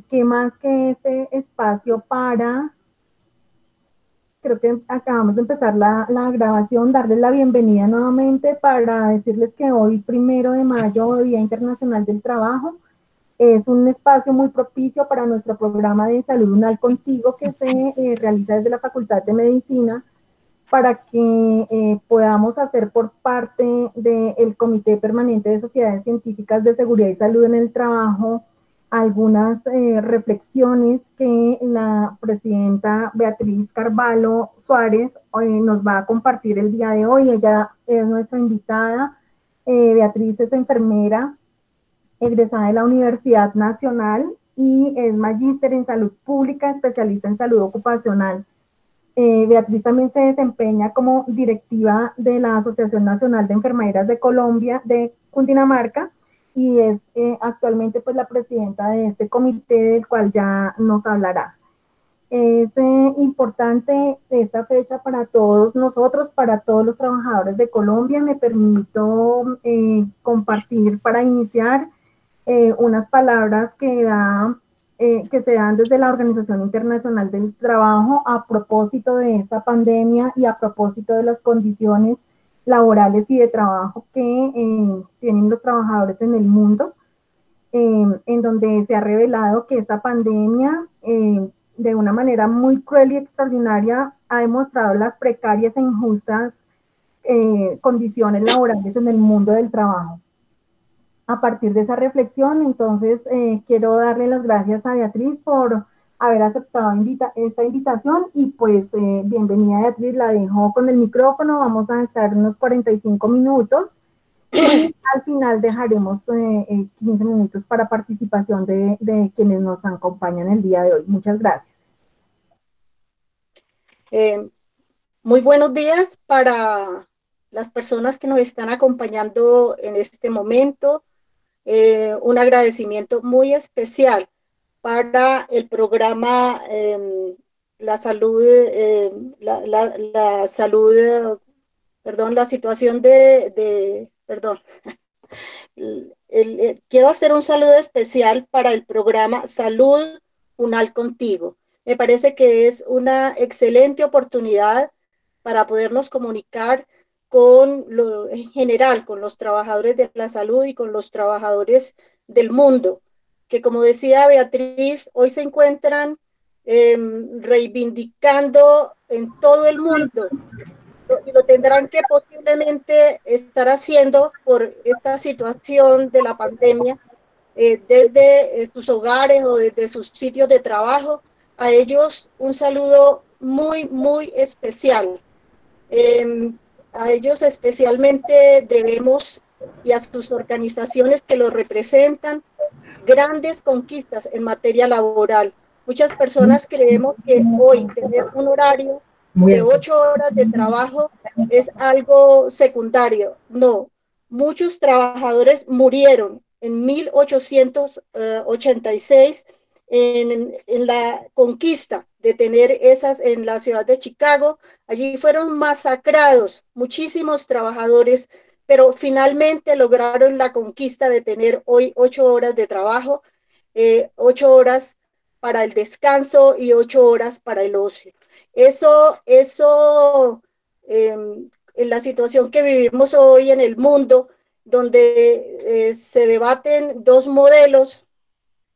qué más que este espacio para, creo que acabamos de empezar la grabación, darles la bienvenida nuevamente para decirles que hoy, 1 de mayo, Día Internacional del Trabajo, es un espacio muy propicio para nuestro programa de Salud Unal Contigo que se realiza desde la Facultad de Medicina para que podamos hacer por parte del Comité Permanente de Sociedades Científicas de Seguridad y Salud en el Trabajo algunas reflexiones que la presidenta Beatriz Carvalho Suárez nos va a compartir el día de hoy. Ella es nuestra invitada. Beatriz es enfermera egresada de la Universidad Nacional y es magíster en salud pública, especialista en salud ocupacional. Beatriz también se desempeña como directiva de la Asociación Nacional de Enfermeras de Colombia, de Cundinamarca, y es actualmente pues la presidenta de este comité del cual ya nos hablará. Es importante esta fecha para todos nosotros, para todos los trabajadores de Colombia. Me permito compartir para iniciar unas palabras que se dan desde la Organización Internacional del Trabajo a propósito de esta pandemia y a propósito de las condiciones laborales y de trabajo que tienen los trabajadores en el mundo, en donde se ha revelado que esta pandemia, de una manera muy cruel y extraordinaria, ha demostrado las precarias e injustas condiciones laborales en el mundo del trabajo. A partir de esa reflexión, entonces, quiero darle las gracias a Beatriz por haber aceptado esta invitación y pues bienvenida Beatriz, la dejo con el micrófono, vamos a estar unos 45 minutos y al final dejaremos 15 minutos para participación de quienes nos acompañan el día de hoy. Muchas gracias. Muy buenos días para las personas que nos están acompañando en este momento. Un agradecimiento muy especial para el programa La Salud, la salud, perdón, la situación perdón, quiero hacer un saludo especial para el programa Salud Unal Contigo. Me parece que es una excelente oportunidad para podernos comunicar en general, con los trabajadores de la salud y con los trabajadores del mundo, que como decía Beatriz, hoy se encuentran reivindicando en todo el mundo y lo tendrán que posiblemente estar haciendo por esta situación de la pandemia desde sus hogares o desde sus sitios de trabajo. A ellos un saludo muy, muy especial. A ellos especialmente debemos y a sus organizaciones que los representan grandes conquistas en materia laboral. Muchas personas creemos que hoy tener un horario de 8 horas de trabajo es algo secundario. No, muchos trabajadores murieron en 1886 en la conquista de tener esas en la ciudad de Chicago. Allí fueron masacrados muchísimos trabajadores, pero finalmente lograron la conquista de tener hoy 8 horas de trabajo, 8 horas para el descanso y 8 horas para el ocio. Eso en la situación que vivimos hoy en el mundo, donde se debaten dos modelos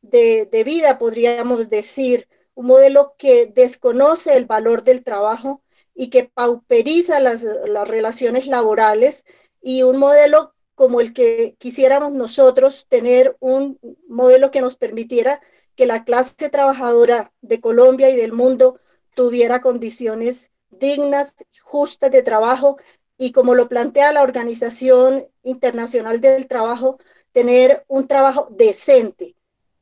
de vida, podríamos decir, un modelo que desconoce el valor del trabajo y que pauperiza las relaciones laborales, y un modelo como el que quisiéramos nosotros, tener un modelo que nos permitiera que la clase trabajadora de Colombia y del mundo tuviera condiciones dignas, justas de trabajo, y como lo plantea la Organización Internacional del Trabajo, tener un trabajo decente.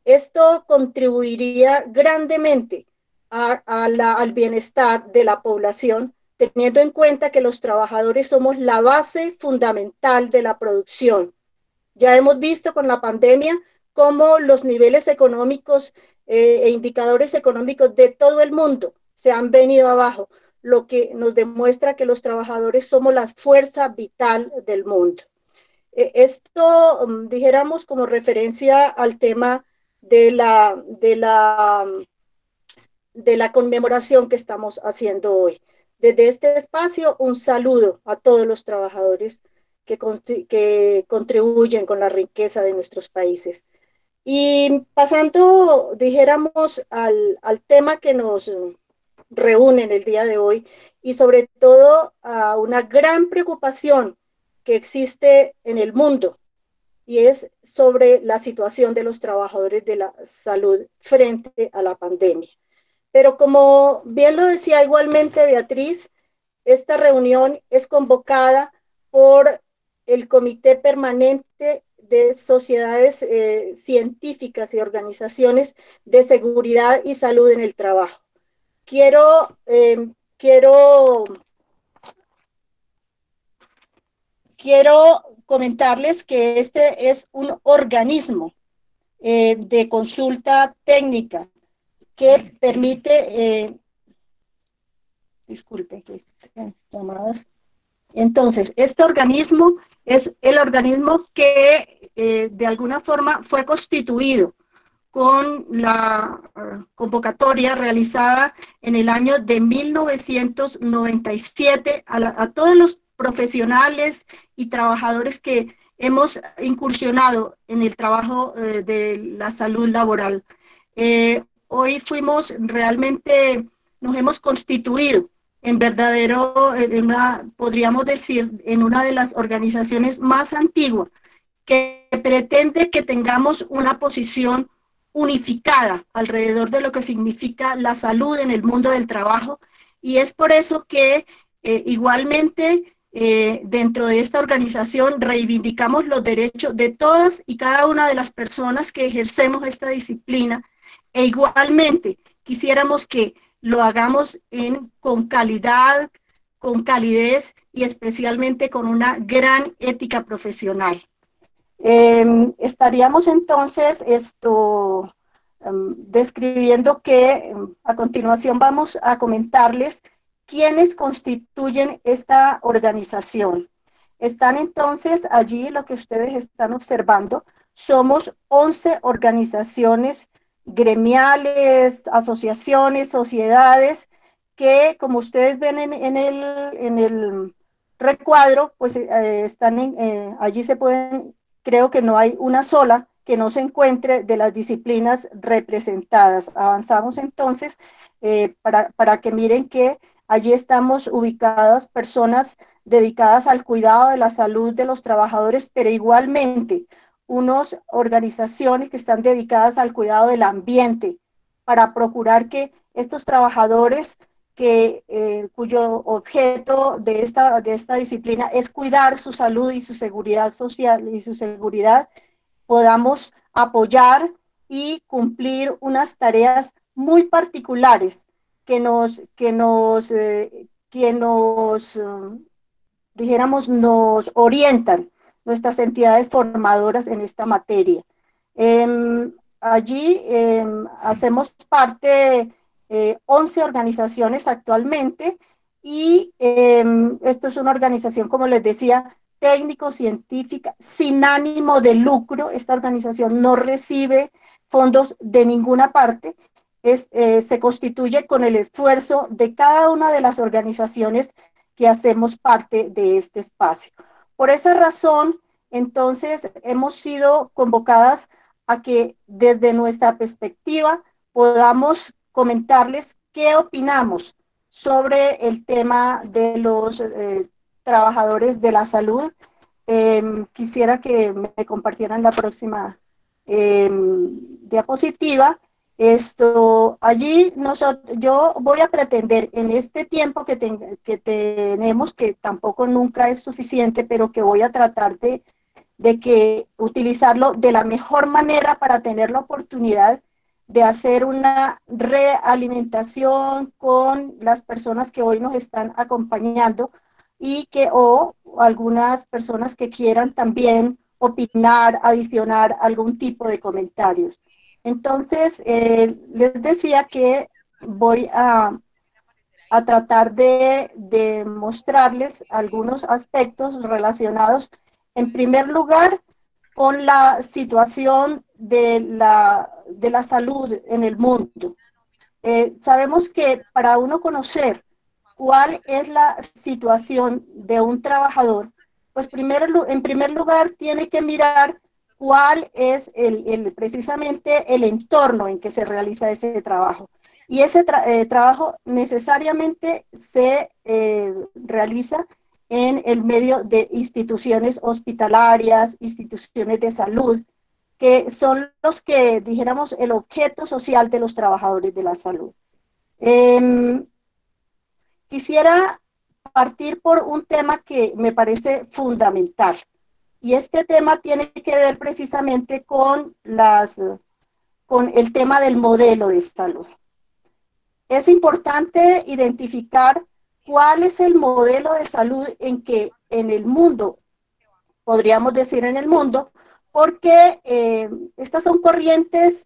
Esto contribuiría grandemente al bienestar de la población, teniendo en cuenta que los trabajadores somos la base fundamental de la producción. Ya hemos visto con la pandemia cómo los niveles económicos e indicadores económicos de todo el mundo se han venido abajo, lo que nos demuestra que los trabajadores somos la fuerza vital del mundo. Esto, dijéramos, como referencia al tema de la, de la, de la conmemoración que estamos haciendo hoy. Desde este espacio, un saludo a todos los trabajadores que contribuyen con la riqueza de nuestros países. Y pasando, dijéramos, al tema que nos reúne en el día de hoy y sobre todo a una gran preocupación que existe en el mundo y es sobre la situación de los trabajadores de la salud frente a la pandemia. Pero como bien lo decía igualmente Beatriz, esta reunión es convocada por el Comité Permanente de Sociedades Científicas y Organizaciones de Seguridad y Salud en el Trabajo. Quiero, quiero, quiero comentarles que este es un organismo de consulta técnica que permite, disculpe, llamadas. Entonces, este organismo es el organismo que de alguna forma fue constituido con la convocatoria realizada en el año de 1997 a todos los profesionales y trabajadores que hemos incursionado en el trabajo de la salud laboral. Hoy fuimos realmente, nos hemos constituido en verdadero, podríamos decir, en una de las organizaciones más antiguas que pretende que tengamos una posición unificada alrededor de lo que significa la salud en el mundo del trabajo, y es por eso que igualmente dentro de esta organización reivindicamos los derechos de todas y cada una de las personas que ejercemos esta disciplina, e igualmente quisiéramos que lo hagamos con calidad, con calidez y especialmente con una gran ética profesional. Estaríamos entonces describiendo que a continuación vamos a comentarles quiénes constituyen esta organización. Están entonces allí, lo que ustedes están observando, somos 11 organizaciones gremiales, asociaciones, sociedades, que como ustedes ven en el recuadro, pues allí se pueden, creo que no hay una sola que no se encuentre de las disciplinas representadas. Avanzamos entonces para que miren que allí estamos ubicadas personas dedicadas al cuidado de la salud de los trabajadores, pero igualmente unas organizaciones que están dedicadas al cuidado del ambiente para procurar que estos trabajadores cuyo objeto de esta disciplina es cuidar su salud y su seguridad social y su seguridad, podamos apoyar y cumplir unas tareas muy particulares dijéramos, nos orientan nuestras entidades formadoras en esta materia. Allí hacemos parte 11 organizaciones actualmente y esto es una organización, como les decía, técnico-científica, sin ánimo de lucro. Esta organización no recibe fondos de ninguna parte, se constituye con el esfuerzo de cada una de las organizaciones que hacemos parte de este espacio. Por esa razón, entonces, hemos sido convocadas a que desde nuestra perspectiva podamos comentarles qué opinamos sobre el tema de los trabajadores de la salud. Quisiera que me compartieran la próxima diapositiva. Allí yo voy a pretender en este tiempo que tenemos, que tampoco nunca es suficiente, pero que voy a tratar de que utilizarlo de la mejor manera para tener la oportunidad de hacer una realimentación con las personas que hoy nos están acompañando y o algunas personas que quieran también opinar, adicionar algún tipo de comentarios. Entonces, les decía que voy a tratar de mostrarles algunos aspectos relacionados, en primer lugar, con la situación de la salud en el mundo. Sabemos que para uno conocer cuál es la situación de un trabajador, pues primero, en primer lugar tiene que mirar cuál es precisamente el entorno en que se realiza ese trabajo. Y ese trabajo necesariamente se realiza en el medio de instituciones hospitalarias, instituciones de salud, que son los que, dijéramos, el objeto social de los trabajadores de la salud. Quisiera partir por un tema que me parece fundamental, y este tema tiene que ver precisamente con el tema del modelo de salud. Es importante identificar cuál es el modelo de salud en el mundo, podríamos decir en el mundo, porque estas son corrientes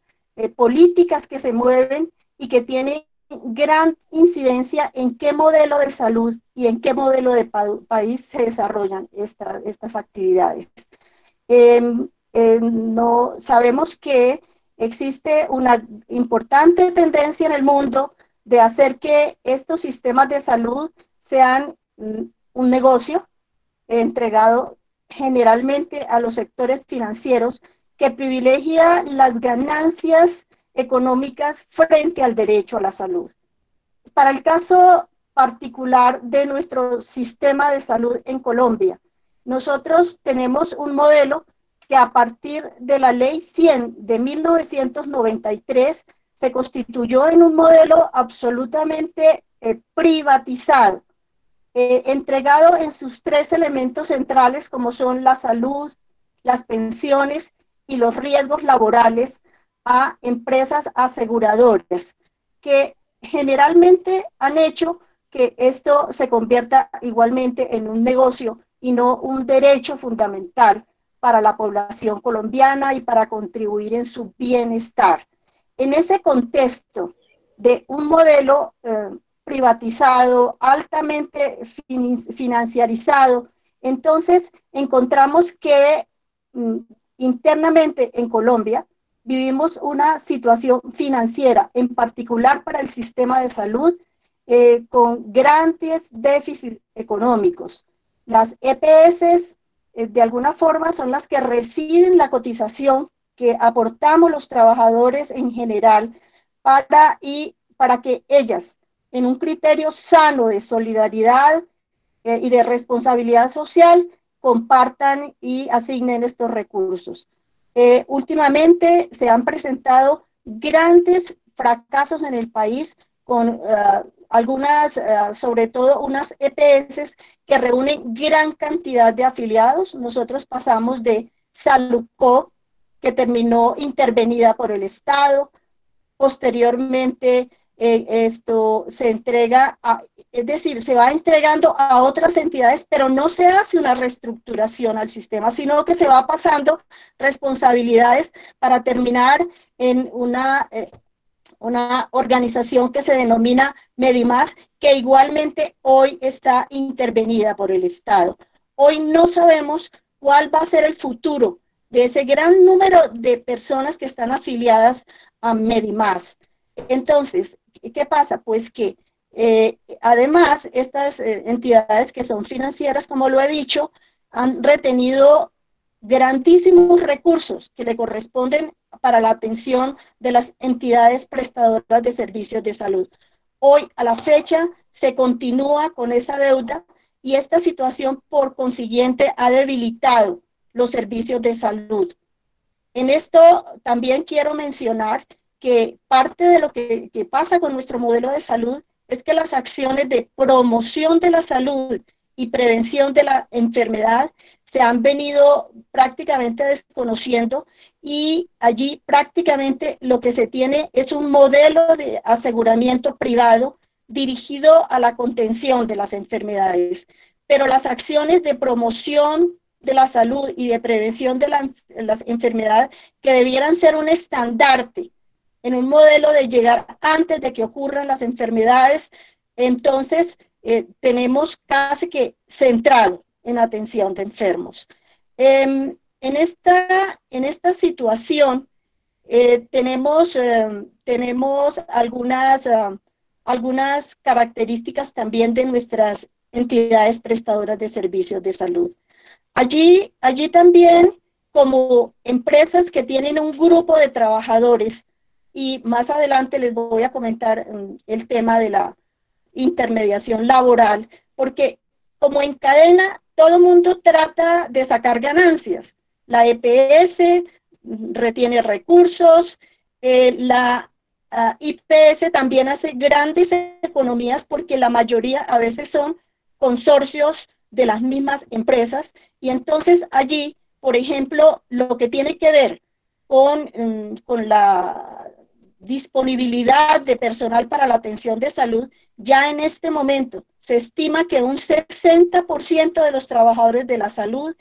políticas que se mueven y que tienen gran incidencia en qué modelo de salud y en qué modelo de país se desarrollan estas actividades. No, sabemos que existe una importante tendencia en el mundo de hacer que estos sistemas de salud sean un negocio entregado generalmente a los sectores financieros, que privilegia las ganancias económicas frente al derecho a la salud. Para el caso particular de nuestro sistema de salud en Colombia, nosotros tenemos un modelo que a partir de la Ley 100 de 1993 se constituyó en un modelo absolutamente privatizado, entregado en sus tres elementos centrales, como son la salud, las pensiones y los riesgos laborales, a empresas aseguradoras, que generalmente han hecho que esto se convierta igualmente en un negocio y no un derecho fundamental para la población colombiana y para contribuir en su bienestar. En ese contexto de un modelo privatizado, altamente financiarizado, entonces encontramos que internamente en Colombia vivimos una situación financiera, en particular para el sistema de salud, con grandes déficits económicos. Las EPS, de alguna forma, son las que reciben la cotización que aportamos los trabajadores en general para que ellas, en un criterio sano de solidaridad y de responsabilidad social, compartan y asignen estos recursos. Últimamente se han presentado grandes fracasos en el país con algunas, sobre todo unas EPS que reúnen gran cantidad de afiliados. Nosotros pasamos de Saludco, que terminó intervenida por el Estado. Posteriormente, esto se entrega, es decir, se va entregando a otras entidades, pero no se hace una reestructuración al sistema, sino que se va pasando responsabilidades para terminar en una organización que se denomina Medimás, que igualmente hoy está intervenida por el Estado. Hoy no sabemos cuál va a ser el futuro de ese gran número de personas que están afiliadas a Medimás. Entonces, ¿qué pasa? Pues que además estas entidades que son financieras, como lo he dicho, han retenido grandísimos recursos que le corresponden para la atención de las entidades prestadoras de servicios de salud. Hoy, a la fecha, se continúa con esa deuda y esta situación, por consiguiente, ha debilitado los servicios de salud. En esto también quiero mencionar que parte de lo que pasa con nuestro modelo de salud es que las acciones de promoción de la salud y prevención de la enfermedad se han venido prácticamente desconociendo, y allí prácticamente lo que se tiene es un modelo de aseguramiento privado dirigido a la contención de las enfermedades. Pero las acciones de promoción de la salud y de prevención de las enfermedades, que debieran ser un estandarte en un modelo de llegar antes de que ocurran las enfermedades, entonces tenemos casi que centrado en atención de enfermos. En esta situación tenemos algunas características también de nuestras entidades prestadoras de servicios de salud. Allí también, como empresas que tienen un grupo de trabajadores, y más adelante les voy a comentar el tema de la intermediación laboral, porque como en cadena todo el mundo trata de sacar ganancias. La EPS retiene recursos, la IPS también hace grandes economías porque la mayoría a veces son consorcios de las mismas empresas, y entonces allí, por ejemplo, lo que tiene que ver con la disponibilidad de personal para la atención de salud, ya en este momento se estima que un 60% de los trabajadores de la salud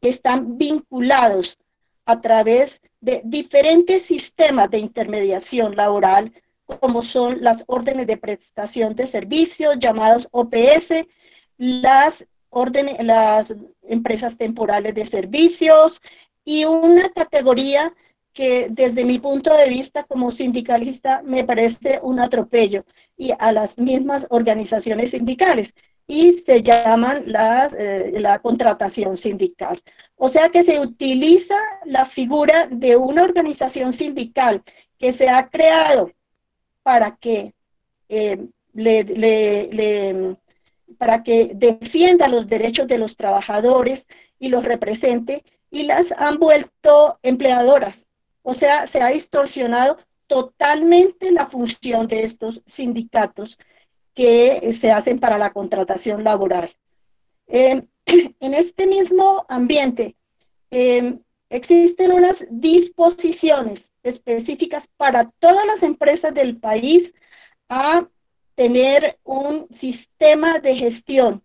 están vinculados a través de diferentes sistemas de intermediación laboral, como son las órdenes de prestación de servicios, llamados OPS, las empresas temporales de servicios, y una categoría que desde mi punto de vista como sindicalista me parece un atropello y a las mismas organizaciones sindicales, y se llaman la contratación sindical. O sea que se utiliza la figura de una organización sindical que se ha creado para que eh, le, le, le, para que defienda los derechos de los trabajadores y los represente, y las han vuelto empleadoras. O sea, se ha distorsionado totalmente la función de estos sindicatos que se hacen para la contratación laboral. En este mismo ambiente existen unas disposiciones específicas para todas las empresas del país a tener un sistema de gestión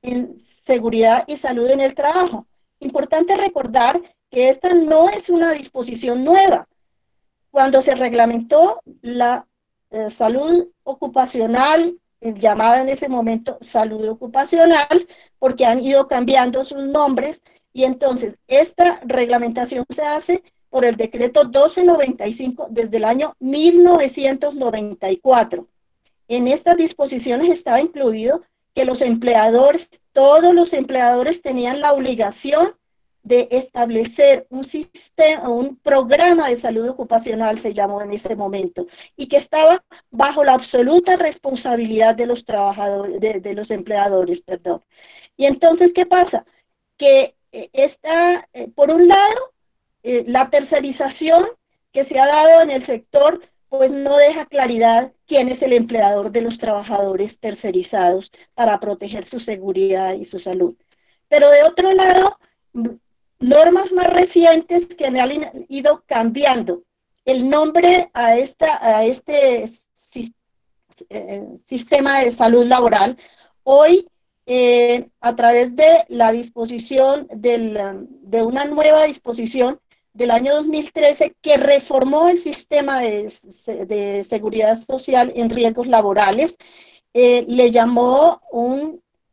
en seguridad y salud en el trabajo. Importante recordar que esta no es una disposición nueva. Cuando se reglamentó la salud ocupacional, llamada en ese momento salud ocupacional, porque han ido cambiando sus nombres, y entonces esta reglamentación se hace por el decreto 1295 desde el año 1994. En estas disposiciones estaba incluido que los empleadores, todos los empleadores tenían la obligación de establecer un sistema, un programa de salud ocupacional, se llamó en ese momento, y que estaba bajo la absoluta responsabilidad de los trabajadores, de los empleadores, perdón. Y entonces, ¿qué pasa? Que por un lado, la tercerización que se ha dado en el sector pues no deja claridad quién es el empleador de los trabajadores tercerizados para proteger su seguridad y su salud. Pero de otro lado, normas más recientes que han ido cambiando el nombre a este sistema de salud laboral. Hoy, a través de la disposición de una nueva disposición del año 2013 que reformó el sistema de seguridad social en riesgos laborales, le llamó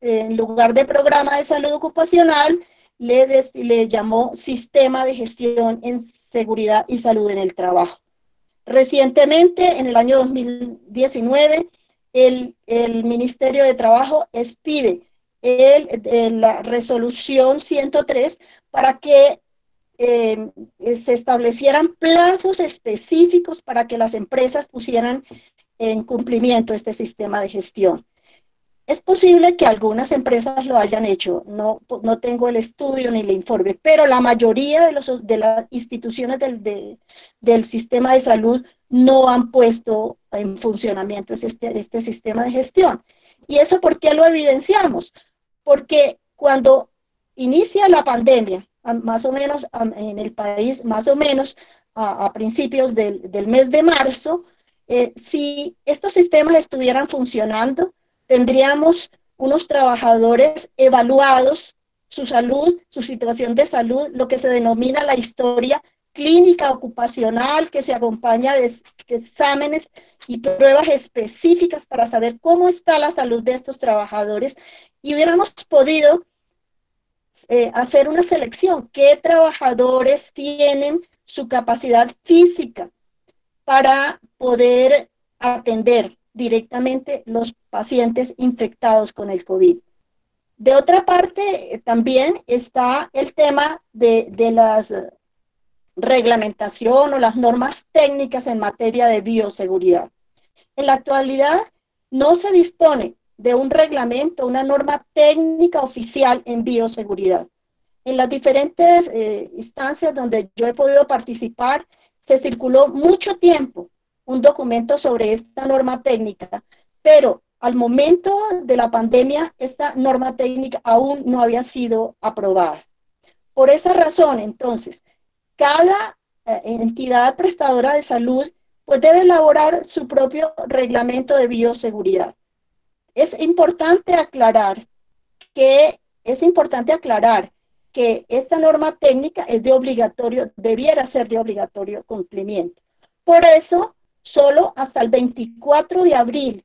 en lugar de programa de salud ocupacional, le llamó sistema de gestión en seguridad y salud en el trabajo. Recientemente, en el año 2019, el Ministerio de Trabajo expide la resolución 103 para que se establecieran plazos específicos para que las empresas pusieran en cumplimiento este sistema de gestión. Es posible que algunas empresas lo hayan hecho, no tengo el estudio ni el informe, pero la mayoría de las instituciones del sistema de salud no han puesto en funcionamiento este sistema de gestión. ¿Y eso por qué lo evidenciamos? Porque cuando inicia la pandemia, más o menos en el país, más o menos a principios del mes de marzo, si estos sistemas estuvieran funcionando, tendríamos unos trabajadores evaluados, su salud, su situación de salud, lo que se denomina la historia clínica ocupacional, que se acompaña de exámenes y pruebas específicas para saber cómo está la salud de estos trabajadores, y hubiéramos podido hacer una selección, qué trabajadores tienen su capacidad física para poder atender directamente los pacientes infectados con el COVID. De otra parte, también está el tema de las reglamentación o las normas técnicas en materia de bioseguridad. En la actualidad no se dispone de un reglamento, una norma técnica oficial en bioseguridad. En las diferentes instancias donde yo he podido participar, se circuló mucho tiempo un documento sobre esta norma técnica, pero al momento de la pandemia, esta norma técnica aún no había sido aprobada. Por esa razón, entonces, cada entidad prestadora de salud pues debe elaborar su propio reglamento de bioseguridad. Es importante aclarar que esta norma técnica es de obligatorio, debiera ser de obligatorio cumplimiento. Por eso, solo hasta el 24 de abril,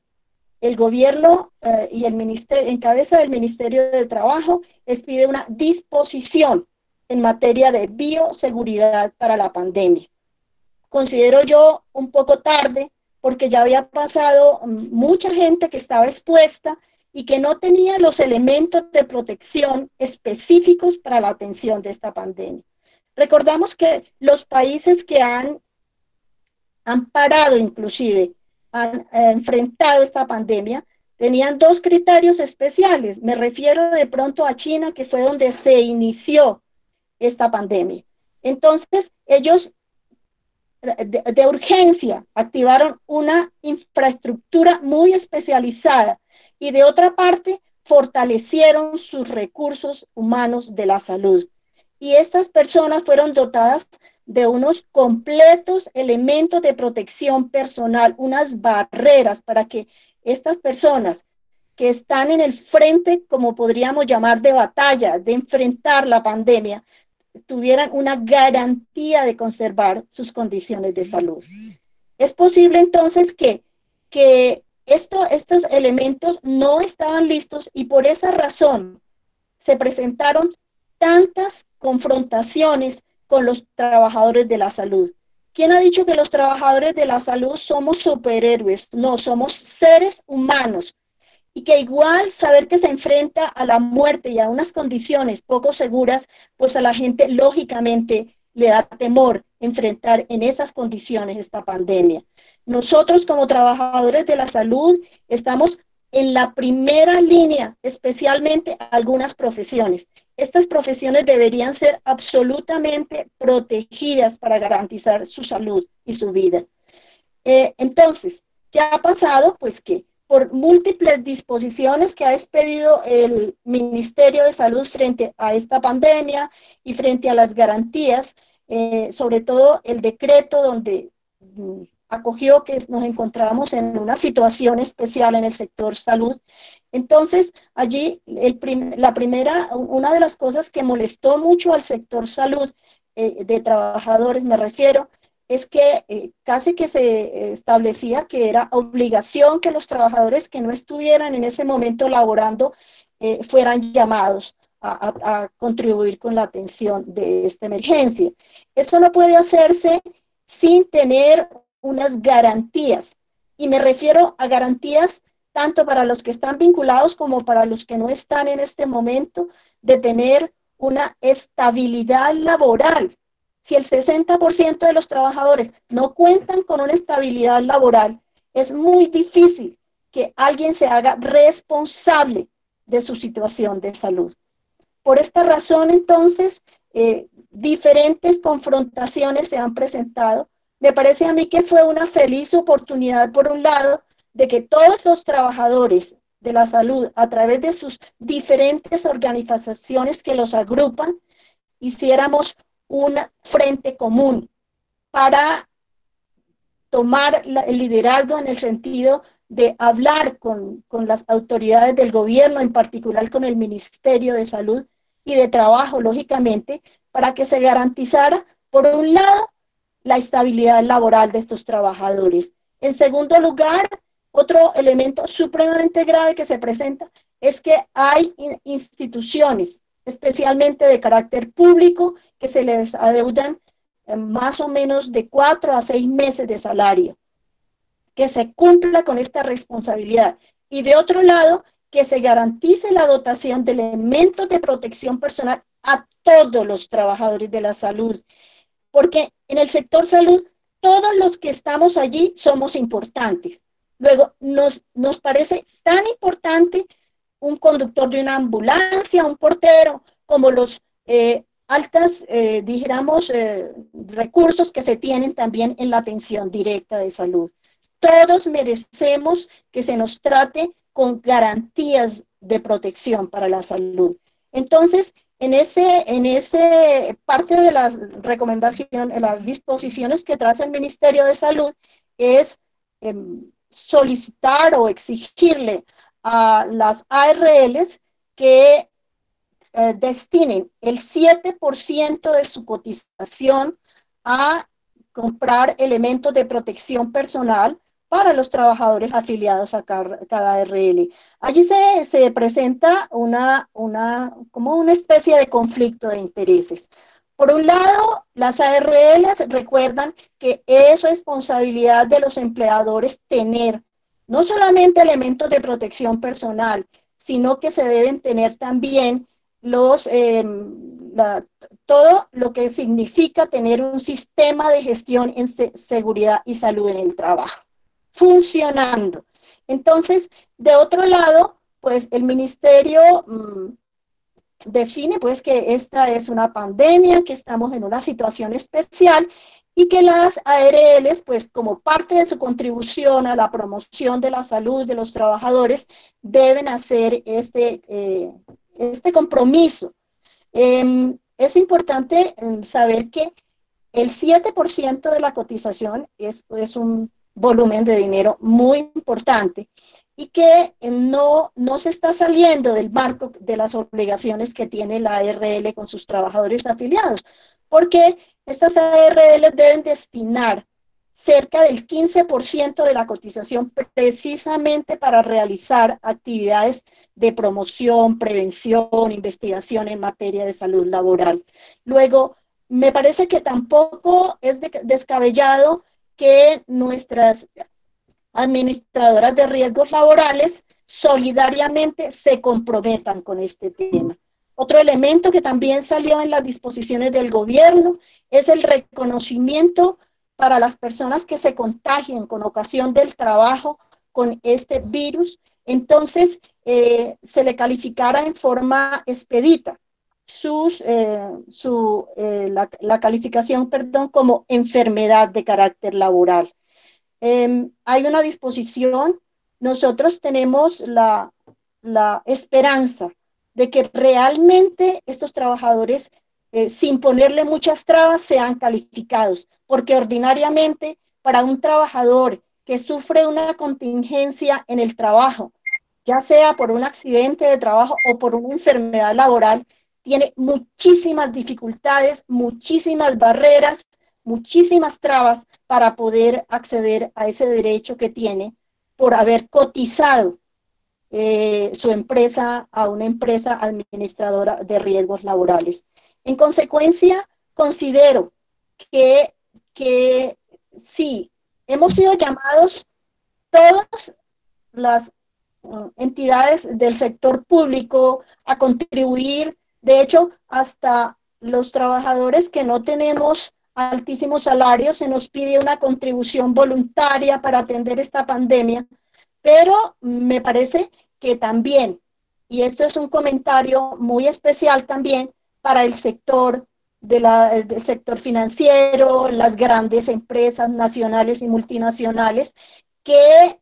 el gobierno y el ministerio, en cabeza del Ministerio de Trabajo, expide una disposición en materia de bioseguridad para la pandemia. Considero yo un poco tarde porque ya había pasado mucha gente que estaba expuesta y que no tenía los elementos de protección específicos para la atención de esta pandemia. Recordamos que los países que han parado inclusive, han enfrentado esta pandemia, tenían dos criterios especiales. Me refiero de pronto a China, que fue donde se inició esta pandemia. Entonces, ellos de urgencia activaron una infraestructura muy especializada y de otra parte fortalecieron sus recursos humanos de la salud. Y estas personas fueron dotadas de unos completos elementos de protección personal, unas barreras para que estas personas que están en el frente, como podríamos llamar, de batalla, de enfrentar la pandemia, tuvieran una garantía de conservar sus condiciones de salud. Es posible entonces que estos elementos no estaban listos y por esa razón se presentaron tantas confrontaciones con los trabajadores de la salud. ¿Quién ha dicho que los trabajadores de la salud somos superhéroes? No, somos seres humanos y que igual saber que se enfrenta a la muerte y a unas condiciones poco seguras, pues a la gente lógicamente le da temor enfrentar en esas condiciones esta pandemia. Nosotros como trabajadores de la salud estamos en la primera línea, especialmente algunas profesiones. Estas profesiones deberían ser absolutamente protegidas para garantizar su salud y su vida. Entonces, ¿qué ha pasado? Pues que por múltiples disposiciones que ha expedido el Ministerio de Salud frente a esta pandemia y frente a las garantías, sobre todo el decreto donde acogió que nos encontrábamos en una situación especial en el sector salud. Entonces, allí una de las cosas que molestó mucho al sector salud de trabajadores, me refiero, es que casi que se establecía que era obligación que los trabajadores que no estuvieran en ese momento laborando fueran llamados a contribuir con la atención de esta emergencia. Eso no puede hacerse sin tener unas garantías, y me refiero a garantías tanto para los que están vinculados como para los que no están en este momento, de tener una estabilidad laboral. Si el 60% de los trabajadores no cuentan con una estabilidad laboral, es muy difícil que alguien se haga responsable de su situación de salud. Por esta razón, entonces, diferentes confrontaciones se han presentado. Me parece a mí que fue una feliz oportunidad, por un lado, de que todos los trabajadores de la salud, a través de sus diferentes organizaciones que los agrupan, hiciéramos un frente común para tomar el liderazgo en el sentido de hablar con las autoridades del gobierno, en particular con el Ministerio de Salud y de Trabajo, lógicamente, para que se garantizara, por un lado, la estabilidad laboral de estos trabajadores. En segundo lugar, otro elemento supremamente grave que se presenta es que hay instituciones, especialmente de carácter público, que se les adeudan más o menos de 4 a 6 meses de salario, que se cumpla con esta responsabilidad. Y de otro lado, que se garantice la dotación de elementos de protección personal a todos los trabajadores de la salud, porque en el sector salud todos los que estamos allí somos importantes. Luego, nos parece tan importante un conductor de una ambulancia, un portero, como los altas, dijéramos, recursos que se tienen también en la atención directa de salud. Todos merecemos que se nos trate con garantías de protección para la salud. Entonces, en ese parte de las recomendaciones, las disposiciones que trae el Ministerio de Salud es solicitar o exigirle a las ARLs que destinen el 7% de su cotización a comprar elementos de protección personal para los trabajadores afiliados a cada ARL. Allí se presenta como una especie de conflicto de intereses. Por un lado, las ARLs recuerdan que es responsabilidad de los empleadores tener no solamente elementos de protección personal, sino que se deben tener también todo lo que significa tener un sistema de gestión en seguridad y salud en el trabajo funcionando. Entonces, de otro lado, pues el ministerio define pues que esta es una pandemia, que estamos en una situación especial y que las ARLs, pues como parte de su contribución a la promoción de la salud de los trabajadores, deben hacer este compromiso. Es importante saber que el 7% de la cotización es un volumen de dinero muy importante y que no se está saliendo del marco de las obligaciones que tiene la ARL con sus trabajadores afiliados, porque estas ARL deben destinar cerca del 15% de la cotización precisamente para realizar actividades de promoción, prevención, investigación en materia de salud laboral. Luego, me parece que tampoco es descabellado que nuestras administradoras de riesgos laborales solidariamente se comprometan con este tema. Otro elemento que también salió en las disposiciones del gobierno es el reconocimiento para las personas que se contagien con ocasión del trabajo con este virus. Entonces, se le calificara en forma expedita la calificación, perdón, como enfermedad de carácter laboral. Hay una disposición, nosotros tenemos la esperanza de que realmente estos trabajadores, sin ponerle muchas trabas, sean calificados, porque ordinariamente para un trabajador que sufre una contingencia en el trabajo, ya sea por un accidente de trabajo o por una enfermedad laboral, tiene muchísimas dificultades, muchísimas barreras, muchísimas trabas para poder acceder a ese derecho que tiene por haber cotizado su empresa a una empresa administradora de riesgos laborales. En consecuencia, considero que sí, hemos sido llamados todas las entidades del sector público a contribuir. De hecho, hasta los trabajadores que no tenemos altísimos salarios, se nos pide una contribución voluntaria para atender esta pandemia, pero me parece que también, y esto es un comentario muy especial también para el sector del sector financiero, las grandes empresas nacionales y multinacionales, que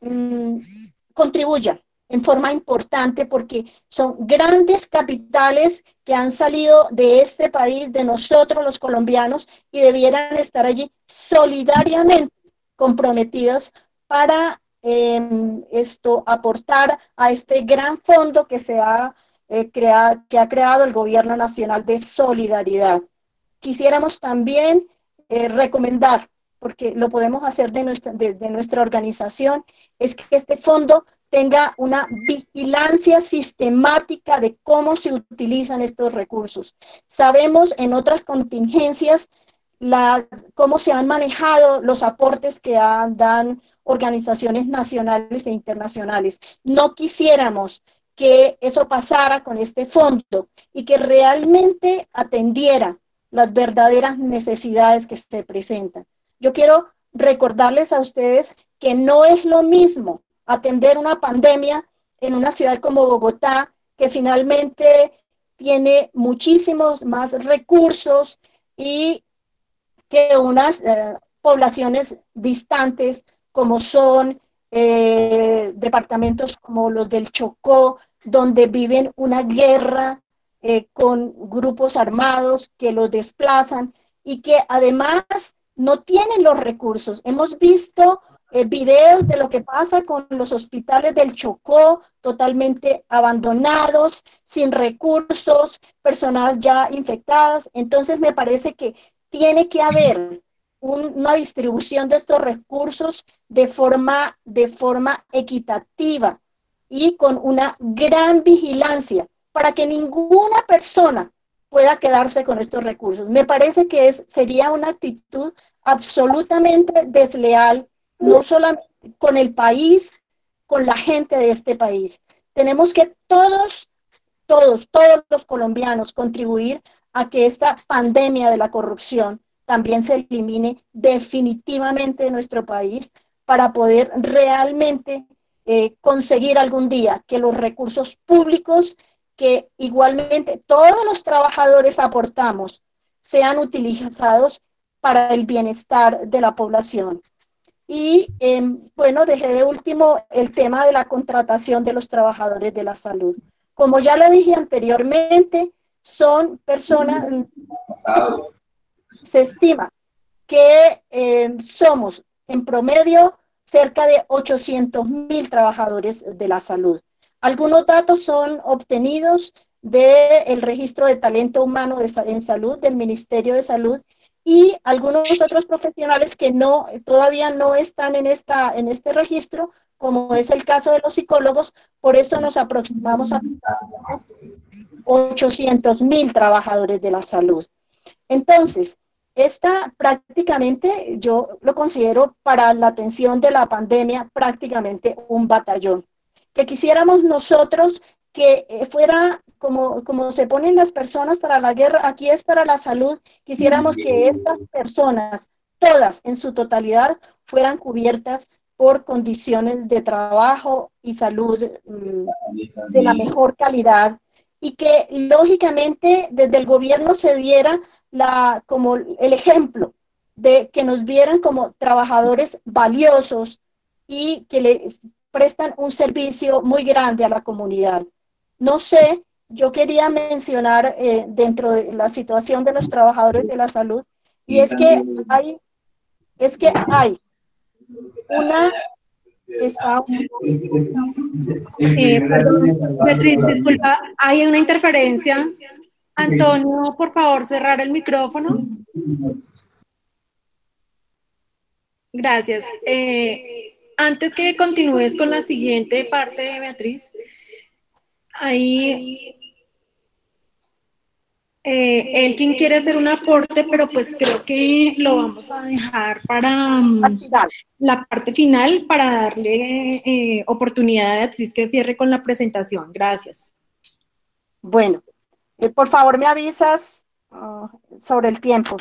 contribuyan en forma importante, porque son grandes capitales que han salido de este país, de nosotros los colombianos, y debieran estar allí solidariamente comprometidos para aportar a este gran fondo que ha creado el Gobierno Nacional de Solidaridad. Quisiéramos también recomendar, porque lo podemos hacer de nuestra organización, es que este fondo tenga una vigilancia sistemática de cómo se utilizan estos recursos. Sabemos en otras contingencias cómo se han manejado los aportes que dan organizaciones nacionales e internacionales. No quisiéramos que eso pasara con este fondo y que realmente atendiera las verdaderas necesidades que se presentan. Yo quiero recordarles a ustedes que no es lo mismo atender una pandemia en una ciudad como Bogotá, que finalmente tiene muchísimos más recursos, y que unas poblaciones distantes como son departamentos como los del Chocó, donde viven una guerra con grupos armados que los desplazan y que además no tienen los recursos. Hemos visto videos de lo que pasa con los hospitales del Chocó, totalmente abandonados, sin recursos, personas ya infectadas. Entonces me parece que tiene que haber una distribución de estos recursos de forma equitativa y con una gran vigilancia para que ninguna persona pueda quedarse con estos recursos. Me parece que sería una actitud absolutamente desleal, no solamente con el país, con la gente de este país. Tenemos que todos los colombianos contribuir a que esta pandemia de la corrupción también se elimine definitivamente de nuestro país para poder realmente conseguir algún día que los recursos públicos que igualmente todos los trabajadores aportamos sean utilizados para el bienestar de la población. Y bueno, dejé de último el tema de la contratación de los trabajadores de la salud. Como ya lo dije anteriormente, son personas, se estima que somos en promedio cerca de 800.000 trabajadores de la salud. Algunos datos son obtenidos del registro de talento humano en salud del Ministerio de Salud, y algunos otros profesionales que todavía no están en este registro, como es el caso de los psicólogos. Por eso nos aproximamos a 800.000 trabajadores de la salud. Entonces, esta prácticamente yo lo considero para la atención de la pandemia prácticamente un batallón. Que quisiéramos nosotros que fuera como se ponen las personas para la guerra, aquí es para la salud. Quisiéramos que estas personas, todas en su totalidad, fueran cubiertas por condiciones de trabajo y salud de la mejor calidad, y que lógicamente desde el gobierno se diera como el ejemplo de que nos vieran como trabajadores valiosos y que les prestan un servicio muy grande a la comunidad. No sé, yo quería mencionar dentro de la situación de los trabajadores de la salud, y hay una, está, Perdón, Beatriz, disculpa, hay una interferencia. Antonio, por favor, cerrar el micrófono. Gracias. Antes que continúes con la siguiente parte, Beatriz, ahí Elkin quiere hacer un aporte, pero pues creo que lo vamos a dejar para la parte final, para darle oportunidad a Beatriz que cierre con la presentación. Gracias. Bueno, por favor me avisas sobre el tiempo.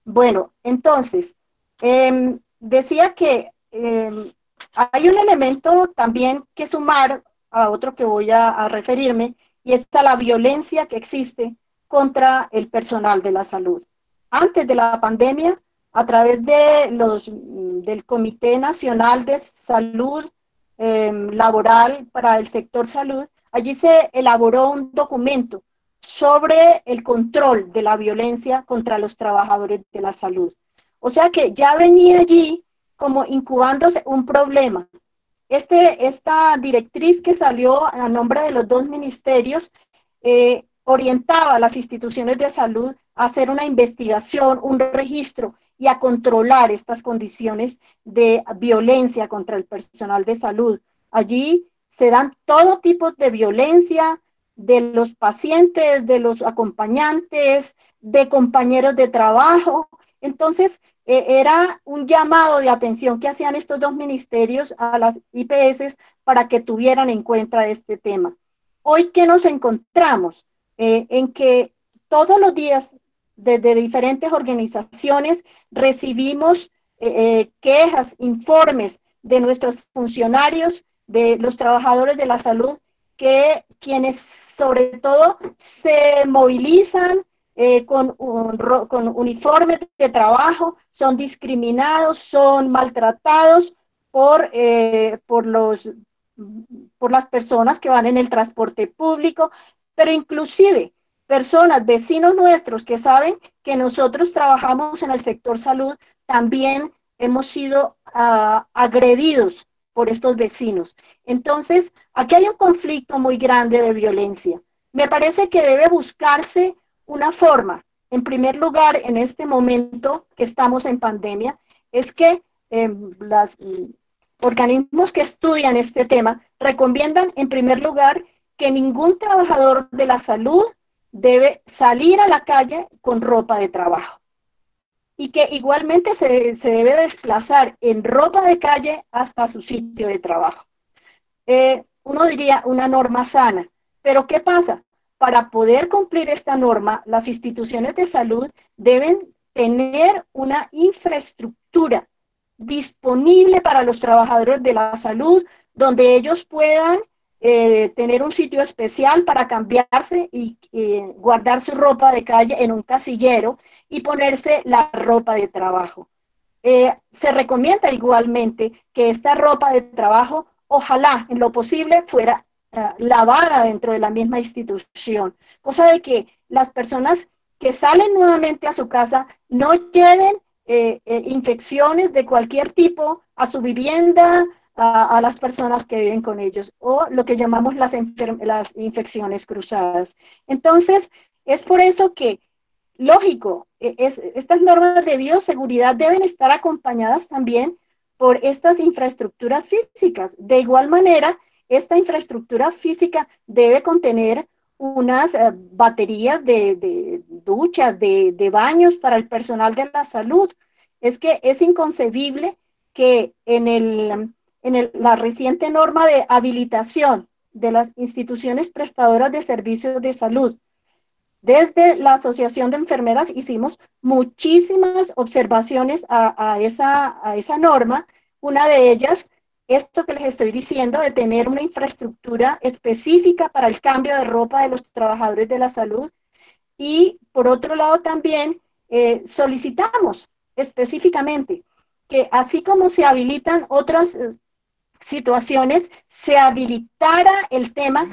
Bueno, entonces, decía que hay un elemento también que sumar a otro que voy a referirme, y es la violencia que existe contra el personal de la salud. Antes de la pandemia, a través del Comité Nacional de Salud Laboral para el sector salud, allí se elaboró un documento sobre el control de la violencia contra los trabajadores de la salud. O sea que ya venía allí como incubándose un problema. Esta directriz que salió a nombre de los dos ministerios orientaba a las instituciones de salud a hacer una investigación, un registro y a controlar estas condiciones de violencia contra el personal de salud. Allí se dan todo tipo de violencia, de los pacientes, de los acompañantes, de compañeros de trabajo. Entonces, era un llamado de atención que hacían estos dos ministerios a las IPS para que tuvieran en cuenta este tema. Hoy, ¿qué nos encontramos? En que todos los días, desde diferentes organizaciones, recibimos quejas, informes de nuestros funcionarios, de los trabajadores de la salud, que quienes sobre todo se movilizan con uniformes de trabajo, son discriminados, son maltratados por las personas que van en el transporte público, pero inclusive personas, vecinos nuestros que saben que nosotros trabajamos en el sector salud, también hemos sido agredidos por estos vecinos. Entonces, aquí hay un conflicto muy grande de violencia. Me parece que debe buscarse una forma, en primer lugar, en este momento que estamos en pandemia, es que los organismos que estudian este tema recomiendan, en primer lugar, que ningún trabajador de la salud debe salir a la calle con ropa de trabajo y que igualmente se debe desplazar en ropa de calle hasta su sitio de trabajo. Uno diría una norma sana, pero ¿qué pasa? Para poder cumplir esta norma, las instituciones de salud deben tener una infraestructura disponible para los trabajadores de la salud, donde ellos puedan tener un sitio especial para cambiarse y guardar su ropa de calle en un casillero y ponerse la ropa de trabajo. Se recomienda igualmente que esta ropa de trabajo, ojalá en lo posible, fuera lavada dentro de la misma institución, cosa de que las personas que salen nuevamente a su casa no lleven infecciones de cualquier tipo a su vivienda, a las personas que viven con ellos, o lo que llamamos las infecciones cruzadas. Entonces, es por eso que, lógico, estas normas de bioseguridad deben estar acompañadas también por estas infraestructuras físicas. De igual manera, esta infraestructura física debe contener unas baterías de duchas, de baños para el personal de la salud. Es que es inconcebible que en la reciente norma de habilitación de las instituciones prestadoras de servicios de salud, desde la Asociación de Enfermeras hicimos muchísimas observaciones a esa norma. Una de ellas, esto que les estoy diciendo, de tener una infraestructura específica para el cambio de ropa de los trabajadores de la salud. Y por otro lado también solicitamos específicamente que así como se habilitan otras situaciones, se habilitara el tema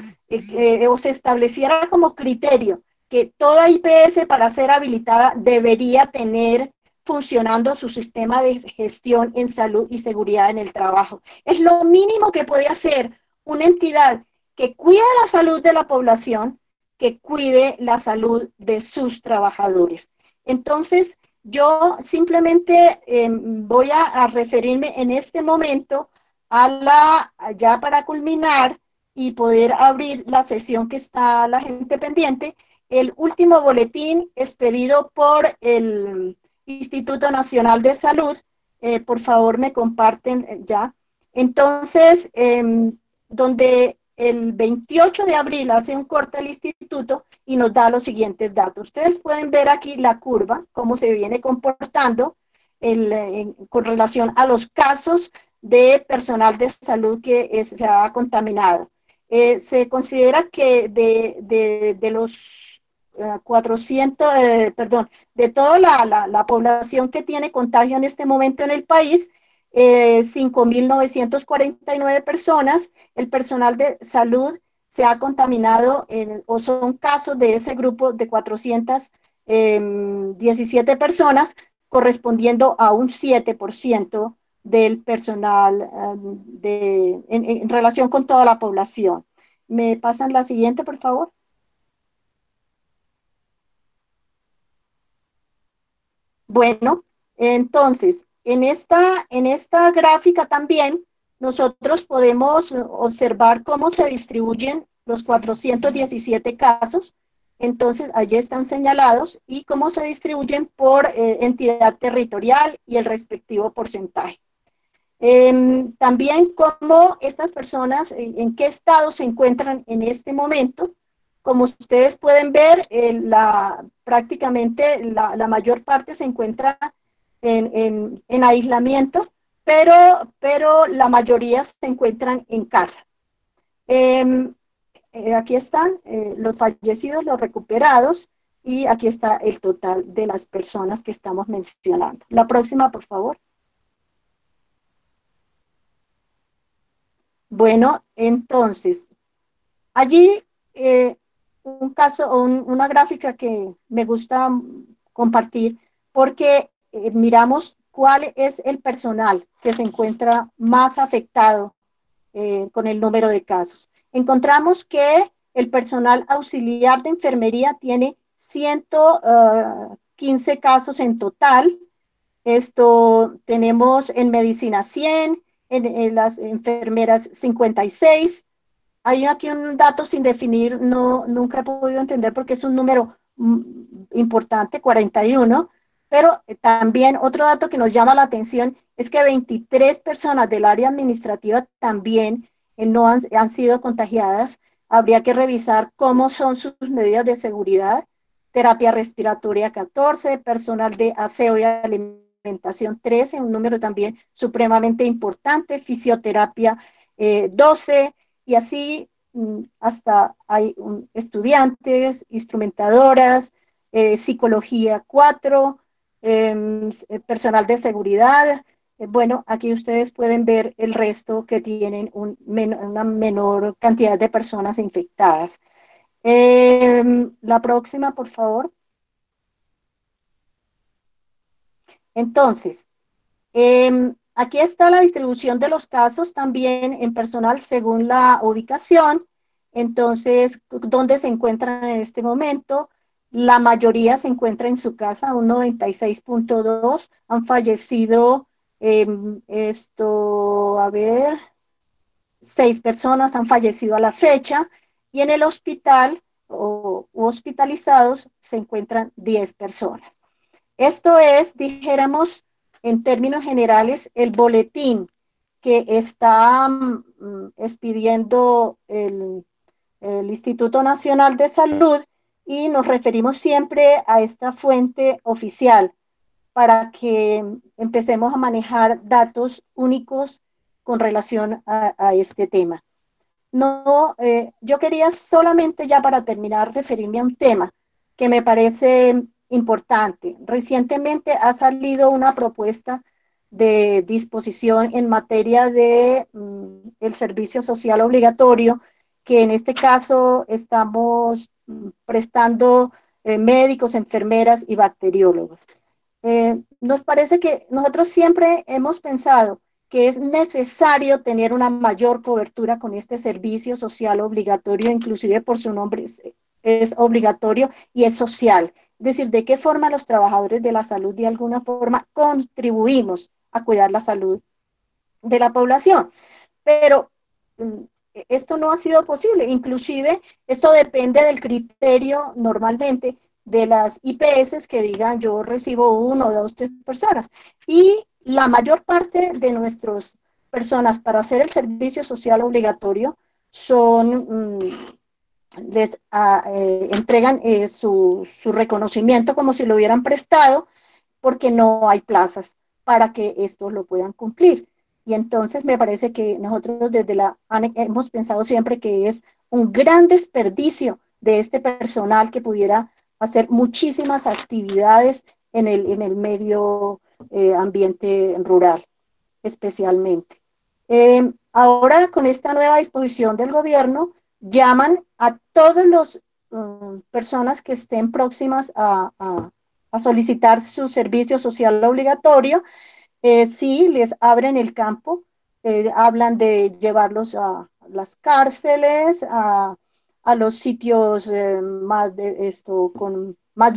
o se estableciera como criterio que toda IPS para ser habilitada debería tener funcionando su sistema de gestión en salud y seguridad en el trabajo. Es lo mínimo que puede hacer una entidad que cuida la salud de la población, que cuide la salud de sus trabajadores. Entonces, yo simplemente voy a referirme en este momento ya para culminar y poder abrir la sesión que está la gente pendiente, el último boletín expedido por el Instituto Nacional de Salud. Por favor, me comparten ya. Entonces, donde el 28 de abril hace un corte el instituto y nos da los siguientes datos. Ustedes pueden ver aquí la curva, cómo se viene comportando con relación a los casos de personal de salud que se ha contaminado. Se considera que de los 400, de toda la población que tiene contagio en este momento en el país, 5.949 personas, el personal de salud se ha contaminado o son casos de ese grupo de 417 personas, correspondiendo a un 7% del personal en relación con toda la población. ¿Me pasan la siguiente, por favor? Bueno, entonces, en esta gráfica también nosotros podemos observar cómo se distribuyen los 417 casos. Entonces, allí están señalados y cómo se distribuyen por entidad territorial y el respectivo porcentaje. También cómo estas personas, en qué estado se encuentran en este momento. Como ustedes pueden ver, prácticamente la mayor parte se encuentra en aislamiento, pero la mayoría se encuentran en casa. Aquí están los fallecidos, los recuperados, y aquí está el total de las personas que estamos mencionando. La próxima, por favor. Bueno, entonces, allí un caso o una gráfica que me gusta compartir porque miramos cuál es el personal que se encuentra más afectado con el número de casos. Encontramos que el personal auxiliar de enfermería tiene 115 casos en total. Tenemos en medicina 100, en las enfermeras 56. Hay aquí un dato sin definir, nunca he podido entender porque es un número importante, 41, pero también otro dato que nos llama la atención es que 23 personas del área administrativa también no han sido contagiadas. Habría que revisar cómo son sus medidas de seguridad. Terapia respiratoria 14, personal de aseo y alimentación 13, un número también supremamente importante, fisioterapia 12, y así hasta hay estudiantes, instrumentadoras, psicología 4, personal de seguridad. Bueno, aquí ustedes pueden ver el resto que tienen una menor cantidad de personas infectadas. La próxima, por favor. Entonces, aquí está la distribución de los casos también en personal según la ubicación. Entonces, ¿dónde se encuentran en este momento? La mayoría se encuentra en su casa, un 96.2. Han fallecido, 6 personas han fallecido a la fecha. Y en el hospital o hospitalizados se encuentran 10 personas. Esto es, dijéramos, en términos generales, el boletín que está expidiendo el Instituto Nacional de Salud, y nos referimos siempre a esta fuente oficial para que empecemos a manejar datos únicos con relación a este tema. Yo quería solamente, ya para terminar, referirme a un tema que me parece importante. Recientemente ha salido una propuesta de disposición en materia de el servicio social obligatorio, que en este caso estamos prestando médicos, enfermeras y bacteriólogos. Nos parece que nosotros siempre hemos pensado que es necesario tener una mayor cobertura con este servicio social obligatorio, inclusive por su nombre es obligatorio y es social. Es decir, de qué forma los trabajadores de la salud de alguna forma contribuimos a cuidar la salud de la población. Pero esto no ha sido posible. Inclusive esto depende del criterio normalmente de las IPS que digan yo recibo 1, 2, 3 personas. Y la mayor parte de nuestras personas para hacer el servicio social obligatorio les entregan su reconocimiento como si lo hubieran prestado, porque no hay plazas para que estos lo puedan cumplir. Y entonces me parece que nosotros desde la ANEC hemos pensado siempre que es un gran desperdicio de este personal que pudiera hacer muchísimas actividades en el medio ambiente rural, especialmente. Ahora, con esta nueva disposición del gobierno, llaman a todas las personas que estén próximas a solicitar su servicio social obligatorio. Sí, les abren el campo, hablan de llevarlos a las cárceles, a los sitios más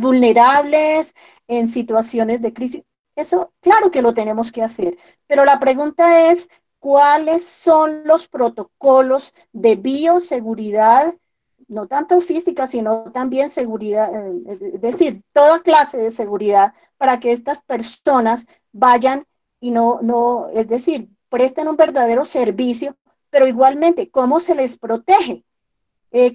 vulnerables, en situaciones de crisis. Eso, claro que lo tenemos que hacer, pero la pregunta es, cuáles son los protocolos de bioseguridad, no tanto física, sino también seguridad, es decir, toda clase de seguridad para que estas personas vayan y es decir, presten un verdadero servicio, pero igualmente, ¿cómo se les protege?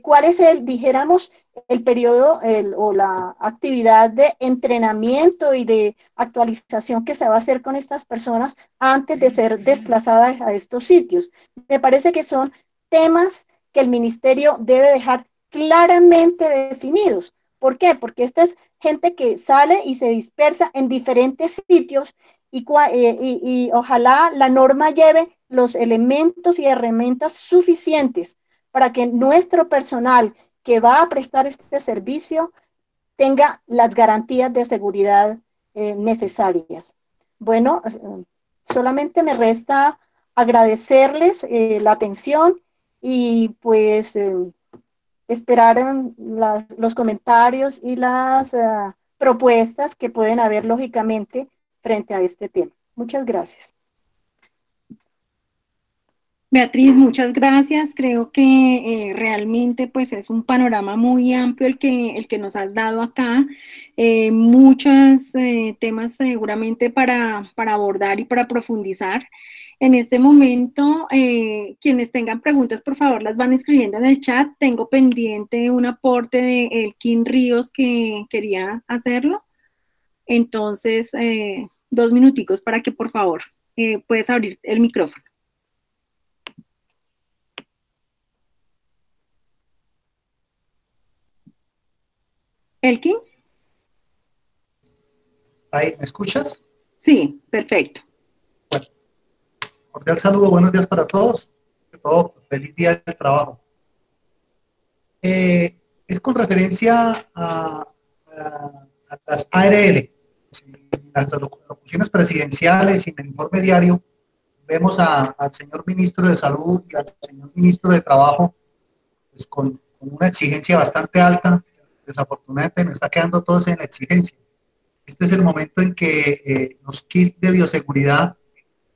¿Cuál es dijéramos, el periodo o la actividad de entrenamiento y de actualización que se va a hacer con estas personas antes de ser desplazadas a estos sitios? Me parece que son temas que el ministerio debe dejar claramente definidos. ¿Por qué? Porque esta es gente que sale y se dispersa en diferentes sitios y ojalá la norma lleve los elementos y herramientas suficientes para que nuestro personal que va a prestar este servicio tenga las garantías de seguridad necesarias. Bueno, solamente me resta agradecerles la atención y pues esperar los comentarios y las propuestas que pueden haber lógicamente frente a este tema. Muchas gracias. Beatriz, muchas gracias. Creo que realmente pues es un panorama muy amplio el que nos has dado acá. Muchos temas seguramente para abordar y para profundizar. En este momento, quienes tengan preguntas, por favor, las van escribiendo en el chat. Tengo pendiente un aporte de Elkin Ríos que quería hacerlo. Entonces, 2 minuticos para que, por favor, puedes abrir el micrófono. Elkin. Ahí, ¿me escuchas? Sí, perfecto. Bueno, cordial saludo, buenos días para todos. Feliz día del trabajo. Es con referencia a las ARL. En las locuciones presidenciales y en el informe diario vemos al señor ministro de Salud y al señor ministro de Trabajo pues, con una exigencia bastante alta. Desafortunadamente nos está quedando todos en la exigencia. Este es el momento en que los kits de bioseguridad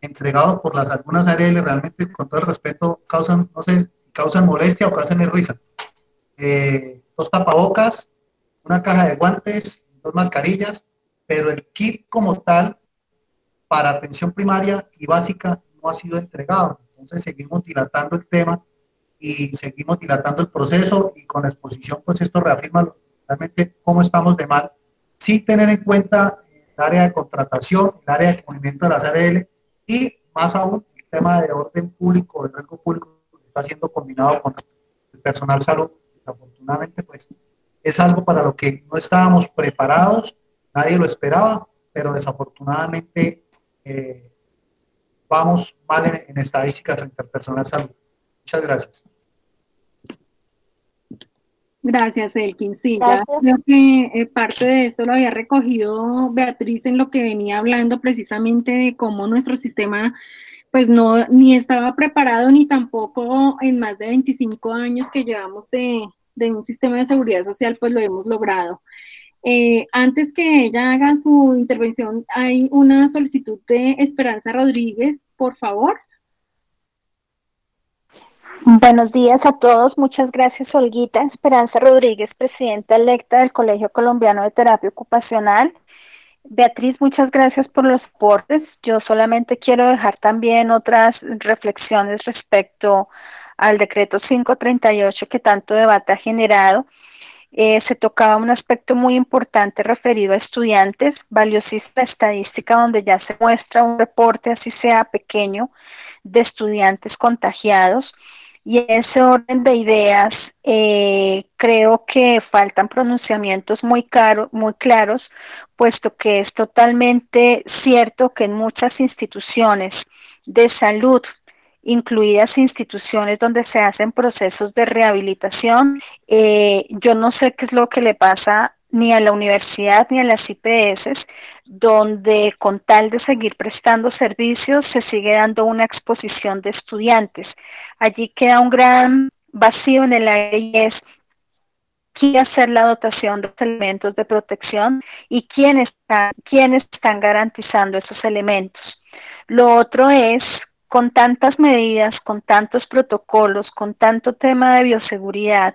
entregados por algunas ARL realmente, con todo el respeto, causan, no sé, causan molestia o causan risa. 2 tapabocas, una caja de guantes, 2 mascarillas, pero el kit como tal para atención primaria y básica no ha sido entregado. Entonces seguimos dilatando el tema y seguimos dilatando el proceso y con la exposición pues esto reafirma realmente cómo estamos de mal, sin tener en cuenta el área de contratación, el área de movimiento de las ARL y más aún el tema de orden público, de riesgo público que está siendo combinado con el personal salud. Desafortunadamente pues es algo para lo que no estábamos preparados, nadie lo esperaba, pero desafortunadamente vamos mal en estadísticas frente al personal salud. Muchas gracias. Gracias, Elkin. Sí, Gracias. ya creo que parte de esto lo había recogido Beatriz en lo que venía hablando precisamente de cómo nuestro sistema pues no, ni estaba preparado ni tampoco en más de 25 años que llevamos de un sistema de seguridad social, pues lo hemos logrado. Antes que ella haga su intervención, hay una solicitud de Esperanza Rodríguez, por favor. Buenos días a todos, muchas gracias Olguita. Esperanza Rodríguez, presidenta electa del Colegio Colombiano de Terapia Ocupacional. Beatriz, muchas gracias por los aportes. Yo solamente quiero dejar también otras reflexiones respecto al decreto 538 que tanto debate ha generado. Se tocaba un aspecto muy importante referido a estudiantes, valiosísima estadística donde ya se muestra un reporte, así sea pequeño, de estudiantes contagiados. Y en ese orden de ideas, creo que faltan pronunciamientos muy claros, puesto que es totalmente cierto que en muchas instituciones de salud, incluidas instituciones donde se hacen procesos de rehabilitación, yo no sé qué es lo que le pasa ni a la universidad ni a las IPS, donde con tal de seguir prestando servicios se sigue dando una exposición de estudiantes. Allí queda un gran vacío en el aire y es quién hacer la dotación de los elementos de protección y quiénes están garantizando esos elementos. Lo otro es con tantas medidas, con tantos protocolos, con tanto tema de bioseguridad,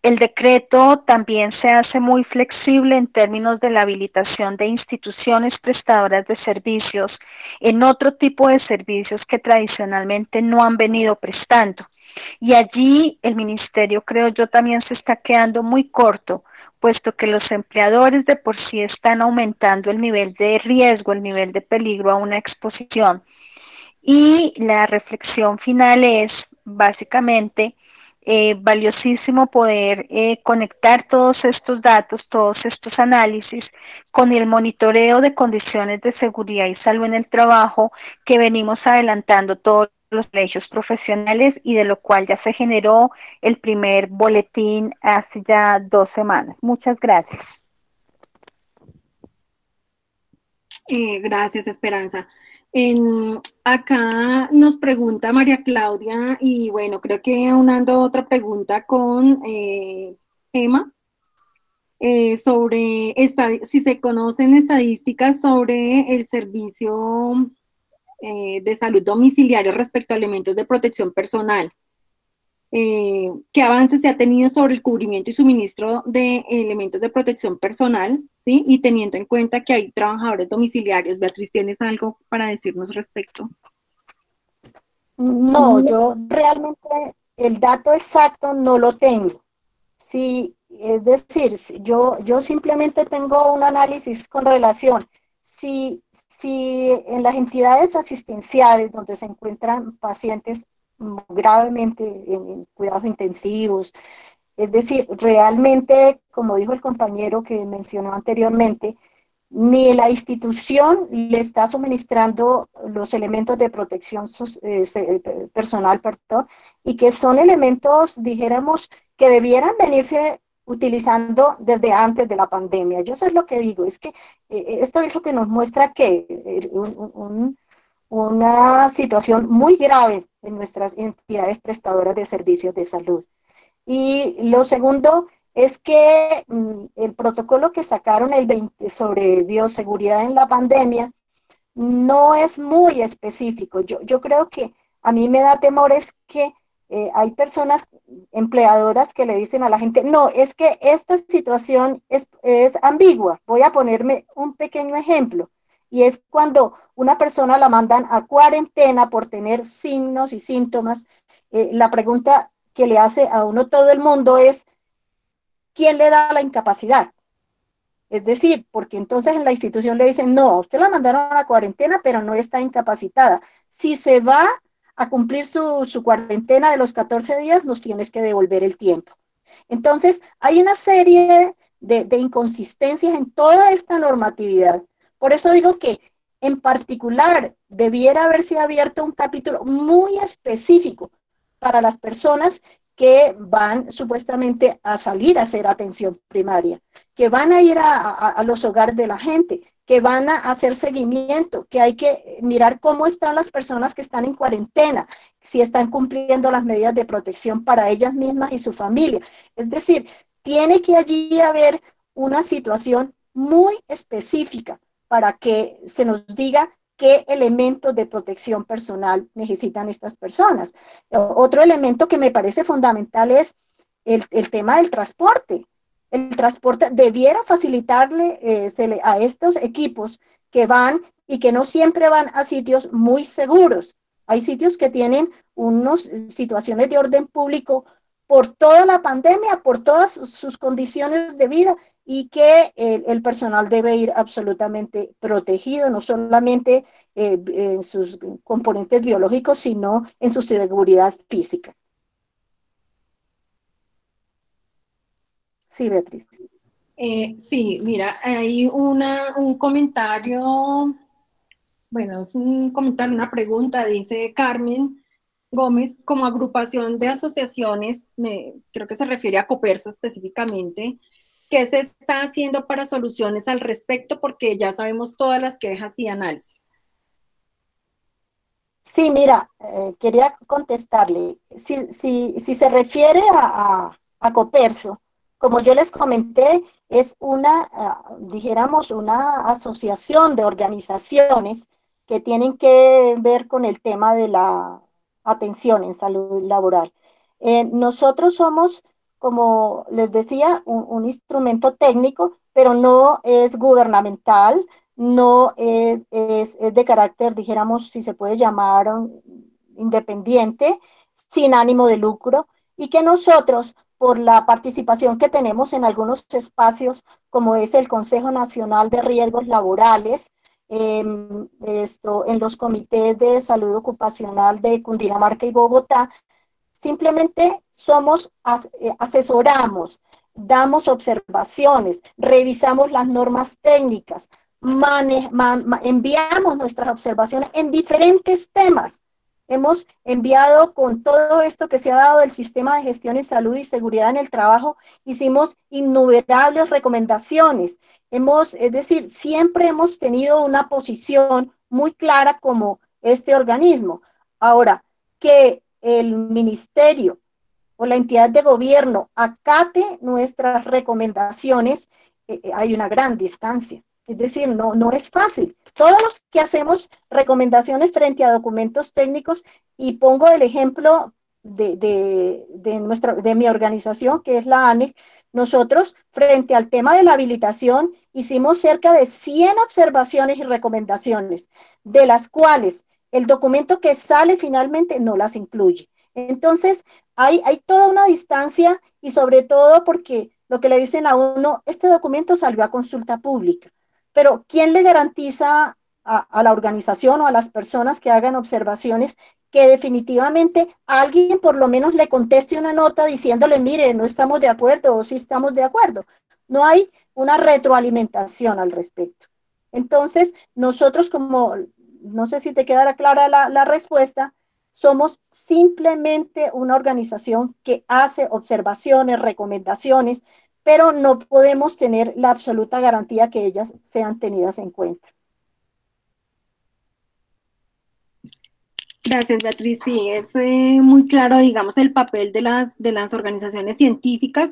el decreto también se hace muy flexible en términos de la habilitación de instituciones prestadoras de servicios en otro tipo de servicios que tradicionalmente no han venido prestando. Y allí el ministerio, creo yo, también se está quedando muy corto, puesto que los empleadores de por sí están aumentando el nivel de riesgo, el nivel de peligro a una exposición. Y la reflexión final es básicamente valiosísimo poder conectar todos estos datos, todos estos análisis con el monitoreo de condiciones de seguridad y salud en el trabajo que venimos adelantando todos los colegios profesionales y de lo cual ya se generó el primer boletín hace ya 2 semanas. Muchas gracias. Gracias, Esperanza. Acá nos pregunta María Claudia, y bueno, creo que aunando otra pregunta con Emma, sobre si se conocen estadísticas sobre el servicio de salud domiciliario respecto a elementos de protección personal. ¿Qué avances se ha tenido sobre el cubrimiento y suministro de elementos de protección personal? ¿Sí? Y teniendo en cuenta que hay trabajadores domiciliarios. Beatriz, ¿tienes algo para decirnos respecto? No, yo realmente el dato exacto no lo tengo. Sí, es decir, yo simplemente tengo un análisis con relación. Si en las entidades asistenciales donde se encuentran pacientes gravemente en cuidados intensivos, es decir, realmente, como dijo el compañero que mencionó anteriormente, ni la institución le está suministrando los elementos de protección personal, perdón, y que son elementos, dijéramos, que debieran venirse utilizando desde antes de la pandemia. Yo eso es lo que digo, es que esto es lo que nos muestra que una situación muy grave en nuestras entidades prestadoras de servicios de salud. Y lo segundo es que el protocolo que sacaron el 20 sobre bioseguridad en la pandemia no es muy específico. Yo creo que a mí me da temor es que hay personas empleadoras que le dicen a la gente, no, es que esta situación es ambigua. Voy a ponerme un pequeño ejemplo. Y es cuando una persona la mandan a cuarentena por tener signos y síntomas. La pregunta que le hace a uno todo el mundo es, ¿quién le da la incapacidad? Es decir, porque entonces en la institución le dicen, no, a usted la mandaron a cuarentena, pero no está incapacitada. Si se va a cumplir su cuarentena de los 14 días, nos tienes que devolver el tiempo. Entonces, hay una serie de inconsistencias en toda esta normatividad. Por eso digo que, en particular, debiera haberse abierto un capítulo muy específico para las personas que van supuestamente a salir a hacer atención primaria, que van a ir a los hogares de la gente, que van a hacer seguimiento, que hay que mirar cómo están las personas que están en cuarentena, si están cumpliendo las medidas de protección para ellas mismas y su familia. Es decir, tiene que allí haber una situación muy específica para que se nos diga qué elementos de protección personal necesitan estas personas. Otro elemento que me parece fundamental es el tema del transporte. El transporte debiera facilitarle a estos equipos que van y que no siempre van a sitios muy seguros. Hay sitios que tienen unas situaciones de orden público por toda la pandemia, por todas sus condiciones de vida, y que el personal debe ir absolutamente protegido, no solamente en sus componentes biológicos, sino en su seguridad física. Sí, Beatriz. Sí, mira, hay un comentario, bueno, es un comentario, una pregunta, dice Carmen Gómez, como agrupación de asociaciones, creo que se refiere a Coperso específicamente, ¿qué se está haciendo para soluciones al respecto? Porque ya sabemos todas las quejas y análisis. Sí, mira, quería contestarle. Si se refiere a Coperso, como yo les comenté, es dijéramos, una asociación de organizaciones que tienen que ver con el tema de la atención en salud laboral. Nosotros somos, como les decía, un instrumento técnico, pero no es gubernamental, no es de carácter, dijéramos, si se puede llamar independiente, sin ánimo de lucro, y que nosotros, por la participación que tenemos en algunos espacios, como es el Consejo Nacional de Riesgos Laborales, en los comités de salud ocupacional de Cundinamarca y Bogotá, simplemente asesoramos, damos observaciones, revisamos las normas técnicas, enviamos nuestras observaciones en diferentes temas. Hemos enviado, con todo esto que se ha dado del sistema de gestión en salud y seguridad en el trabajo, hicimos innumerables recomendaciones. Es decir, siempre hemos tenido una posición muy clara como este organismo. Ahora, que el ministerio o la entidad de gobierno acate nuestras recomendaciones, hay una gran distancia. Es decir, no es fácil. Todos los que hacemos recomendaciones frente a documentos técnicos, y pongo el ejemplo de mi organización, que es la ANEC, nosotros, frente al tema de la habilitación, hicimos cerca de 100 observaciones y recomendaciones, de las cuales el documento que sale finalmente no las incluye. Entonces, hay toda una distancia, y sobre todo porque lo que le dicen a uno, este documento salió a consulta pública. Pero ¿quién le garantiza a la organización o a las personas que hagan observaciones que definitivamente alguien por lo menos le conteste una nota diciéndole, mire, no estamos de acuerdo o sí estamos de acuerdo? No hay una retroalimentación al respecto. Entonces, nosotros, como, no sé si te quedará clara la respuesta, somos simplemente una organización que hace observaciones, recomendaciones, pero no podemos tener la absoluta garantía que ellas sean tenidas en cuenta. Gracias, Beatriz. Sí, es muy claro, digamos, el papel de las organizaciones científicas,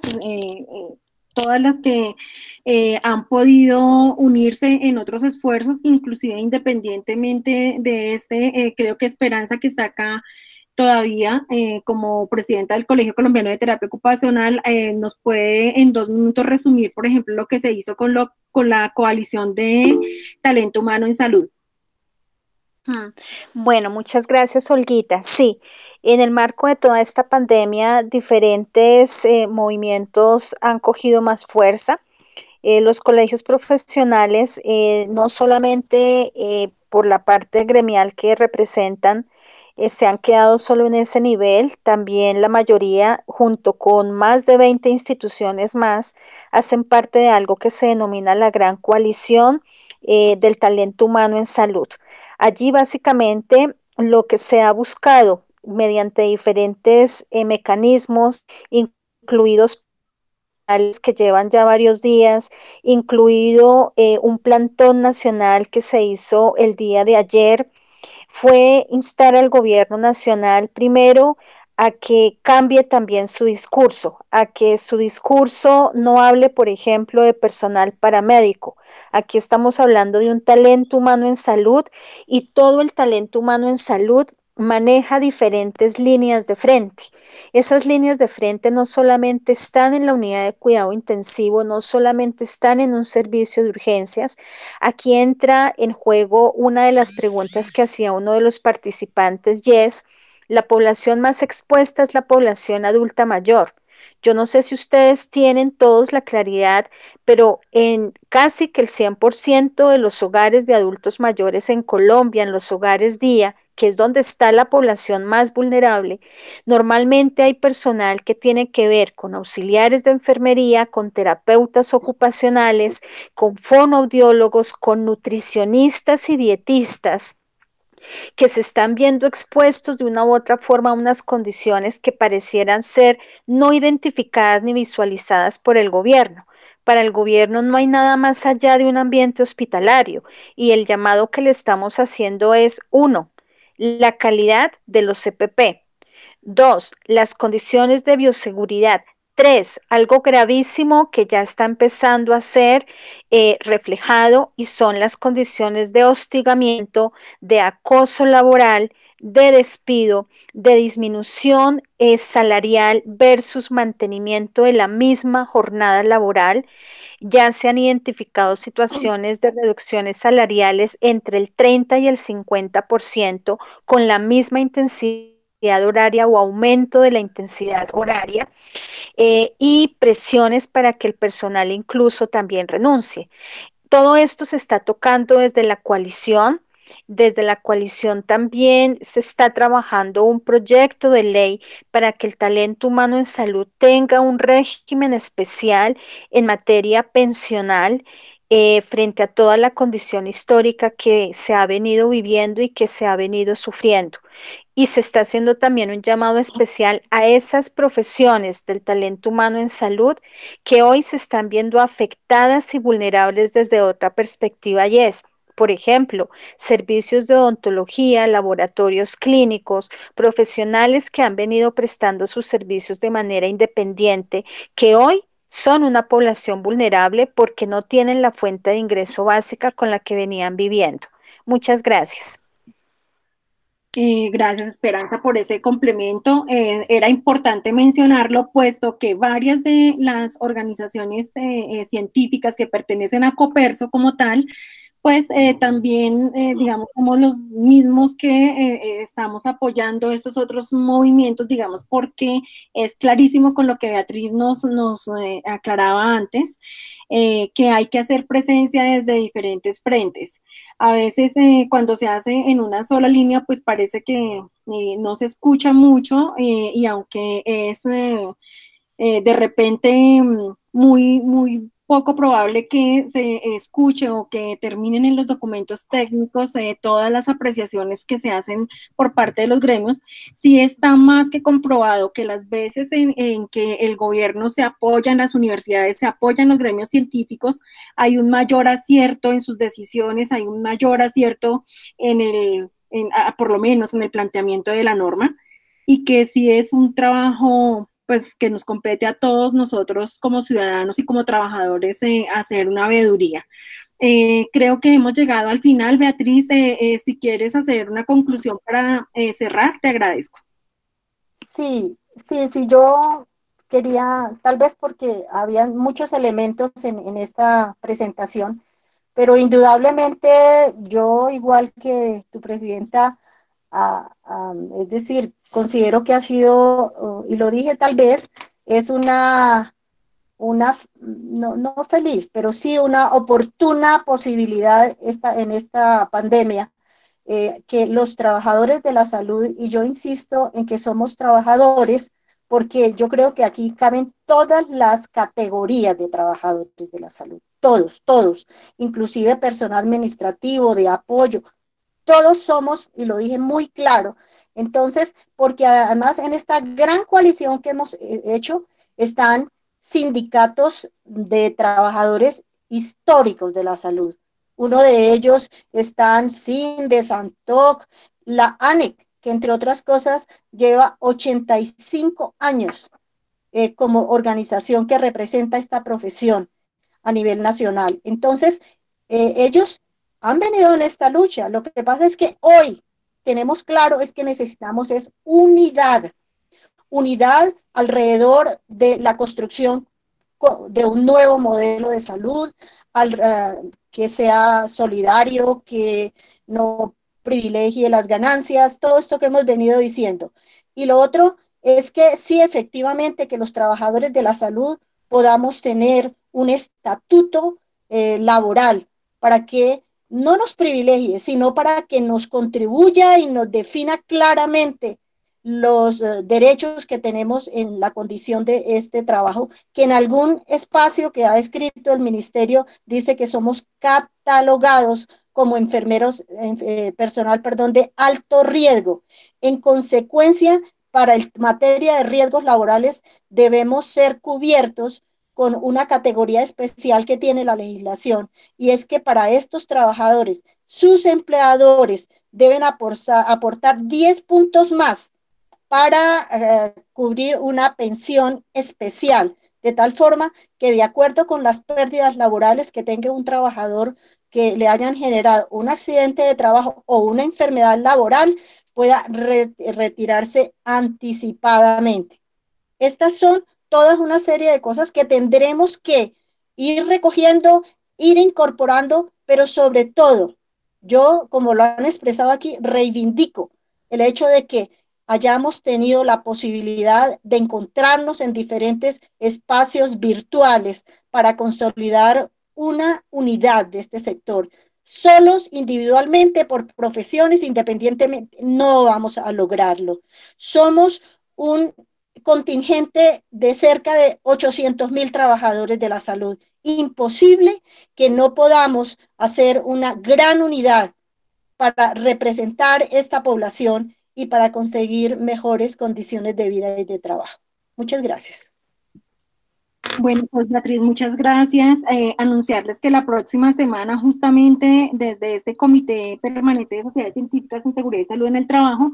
todas las que han podido unirse en otros esfuerzos, inclusive independientemente de creo que Esperanza, que está acá todavía como presidenta del Colegio Colombiano de Terapia Ocupacional, nos puede en 2 minutos resumir, por ejemplo, lo que se hizo con la coalición de talento humano en salud. Bueno, muchas gracias, Olguita. Sí, en el marco de toda esta pandemia, diferentes movimientos han cogido más fuerza. Los colegios profesionales, no solamente por la parte gremial que representan, se han quedado solo en ese nivel, también la mayoría, junto con más de 20 instituciones más, hacen parte de algo que se denomina la Gran Coalición del Talento Humano en Salud. Allí básicamente lo que se ha buscado mediante diferentes mecanismos, incluidos que llevan ya varios días, incluido un plantón nacional que se hizo el día de ayer, fue instar al gobierno nacional primero a que cambie también su discurso, a que su discurso no hable, por ejemplo, de personal paramédico. Aquí estamos hablando de un talento humano en salud, y todo el talento humano en salud maneja diferentes líneas de frente. Esas líneas de frente no solamente están en la unidad de cuidado intensivo, no solamente están en un servicio de urgencias. Aquí entra en juego una de las preguntas que hacía uno de los participantes, y es: la población más expuesta es la población adulta mayor. Yo no sé si ustedes tienen todos la claridad, pero en casi que el 100% de los hogares de adultos mayores en Colombia, en los hogares día, que es donde está la población más vulnerable, normalmente hay personal que tiene que ver con auxiliares de enfermería, con terapeutas ocupacionales, con fonoaudiólogos, con nutricionistas y dietistas, que se están viendo expuestos de una u otra forma a unas condiciones que parecieran ser no identificadas ni visualizadas por el gobierno. Para el gobierno no hay nada más allá de un ambiente hospitalario, y el llamado que le estamos haciendo es: 1, la calidad de los CPP; 2, las condiciones de bioseguridad 3, algo gravísimo que ya está empezando a ser reflejado y son las condiciones de hostigamiento, de acoso laboral, de despido, de disminución salarial versus mantenimiento de la misma jornada laboral. Ya se han identificado situaciones de reducciones salariales entre el 30 y el 50% con la misma intensidad horaria o aumento de la intensidad horaria. Y presiones para que el personal incluso también renuncie. Todo esto se está tocando desde la coalición. Desde la coalición también se está trabajando un proyecto de ley para que el talento humano en salud tenga un régimen especial en materia pensional frente a toda la condición histórica que se ha venido viviendo y que se ha venido sufriendo. Y se está haciendo también un llamado especial a esas profesiones del talento humano en salud que hoy se están viendo afectadas y vulnerables desde otra perspectiva y es, por ejemplo, servicios de odontología, laboratorios clínicos, profesionales que han venido prestando sus servicios de manera independiente, que hoy son una población vulnerable porque no tienen la fuente de ingreso básica con la que venían viviendo. Muchas gracias. Gracias, Esperanza, por ese complemento. Era importante mencionarlo, puesto que varias de las organizaciones científicas que pertenecen a Coperso como tal, pues también, digamos, somos los mismos que estamos apoyando estos otros movimientos, digamos, porque es clarísimo con lo que Beatriz nos aclaraba antes, que hay que hacer presencia desde diferentes frentes. A veces cuando se hace en una sola línea, pues parece que no se escucha mucho y aunque es de repente muy poco probable que se escuche o que terminen en los documentos técnicos todas las apreciaciones que se hacen por parte de los gremios, sí está más que comprobado que las veces en que el gobierno se apoya en las universidades, se apoyan los gremios científicos, hay un mayor acierto en sus decisiones, hay un mayor acierto por lo menos en el planteamiento de la norma, y que sí es un trabajo pues que nos compete a todos nosotros como ciudadanos y como trabajadores hacer una veeduría. Creo que hemos llegado al final. Beatriz, si quieres hacer una conclusión para cerrar, te agradezco. Sí, yo quería, tal vez porque había muchos elementos en esta presentación, pero indudablemente yo, igual que tu presidenta, es decir, considero que ha sido, y lo dije tal vez, es una no feliz, pero sí una oportuna posibilidad en esta pandemia, que los trabajadores de la salud, y yo insisto en que somos trabajadores, porque yo creo que aquí caben todas las categorías de trabajadores de la salud, todos, inclusive personal administrativo, de apoyo, todos somos, y lo dije muy claro. Entonces, porque además en esta gran coalición que hemos hecho, están sindicatos de trabajadores históricos de la salud. Uno de ellos están CINDES, ANTOC, la ANEC, que entre otras cosas lleva 85 años como organización que representa esta profesión a nivel nacional. Entonces, ellos han venido en esta lucha. Lo que pasa es que hoy tenemos claro es que necesitamos es unidad alrededor de la construcción de un nuevo modelo de salud, que sea solidario, que no privilegie las ganancias, todo esto que hemos venido diciendo. Y lo otro es que sí, efectivamente, que los trabajadores de la salud podamos tener un estatuto laboral para que no nos privilegie, sino para que nos contribuya y nos defina claramente los derechos que tenemos en la condición de este trabajo, que en algún espacio que ha escrito el ministerio dice que somos catalogados como enfermeros, personal, de alto riesgo. En consecuencia, para el materia de riesgos laborales debemos ser cubiertos con una categoría especial que tiene la legislación, y es que para estos trabajadores, sus empleadores deben aportar 10 puntos más para cubrir una pensión especial, de tal forma que de acuerdo con las pérdidas laborales que tenga un trabajador que le hayan generado un accidente de trabajo o una enfermedad laboral, pueda retirarse anticipadamente. Estas son todas una serie de cosas que tendremos que ir recogiendo, ir incorporando, pero sobre todo, yo, como lo han expresado aquí, reivindico el hecho de que hayamos tenido la posibilidad de encontrarnos en diferentes espacios virtuales para consolidar una unidad de este sector. Solos, individualmente, por profesiones, independientemente, no vamos a lograrlo. Somos un contingente de cerca de 800.000 trabajadores de la salud. Imposible que no podamos hacer una gran unidad para representar esta población y para conseguir mejores condiciones de vida y de trabajo. Muchas gracias. Bueno, pues Beatriz, muchas gracias. Anunciarles que la próxima semana, justamente desde este Comité Permanente de Sociedades Científicas en Seguridad y Salud en el Trabajo,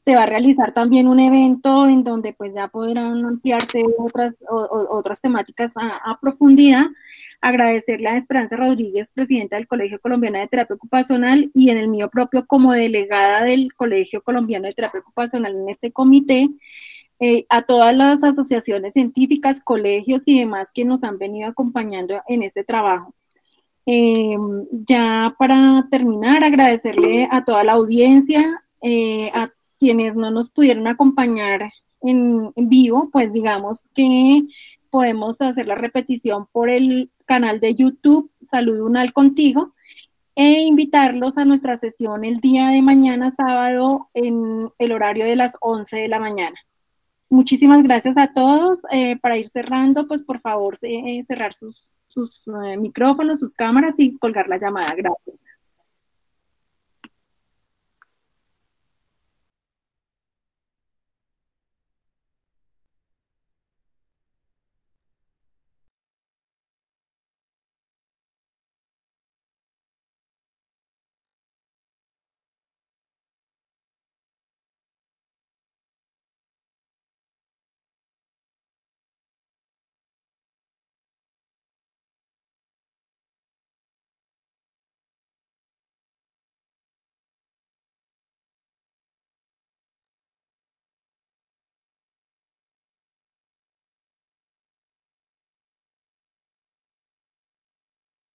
se va a realizar también un evento en donde pues ya podrán ampliarse otras temáticas a profundidad. Agradecerle a Esperanza Rodríguez, presidenta del Colegio Colombiano de Terapia Ocupacional, y en el mío propio como delegada del Colegio Colombiano de Terapia Ocupacional en este comité, a todas las asociaciones científicas, colegios y demás que nos han venido acompañando en este trabajo. Ya para terminar, agradecerle a toda la audiencia, a quienes no nos pudieron acompañar en vivo, pues digamos que podemos hacer la repetición por el canal de YouTube Salud Unal Contigo, e invitarlos a nuestra sesión el día de mañana, sábado, en el horario de las 11 de la mañana. Muchísimas gracias a todos. Para ir cerrando, pues por favor cerrar sus micrófonos, sus cámaras y colgar la llamada. Gracias.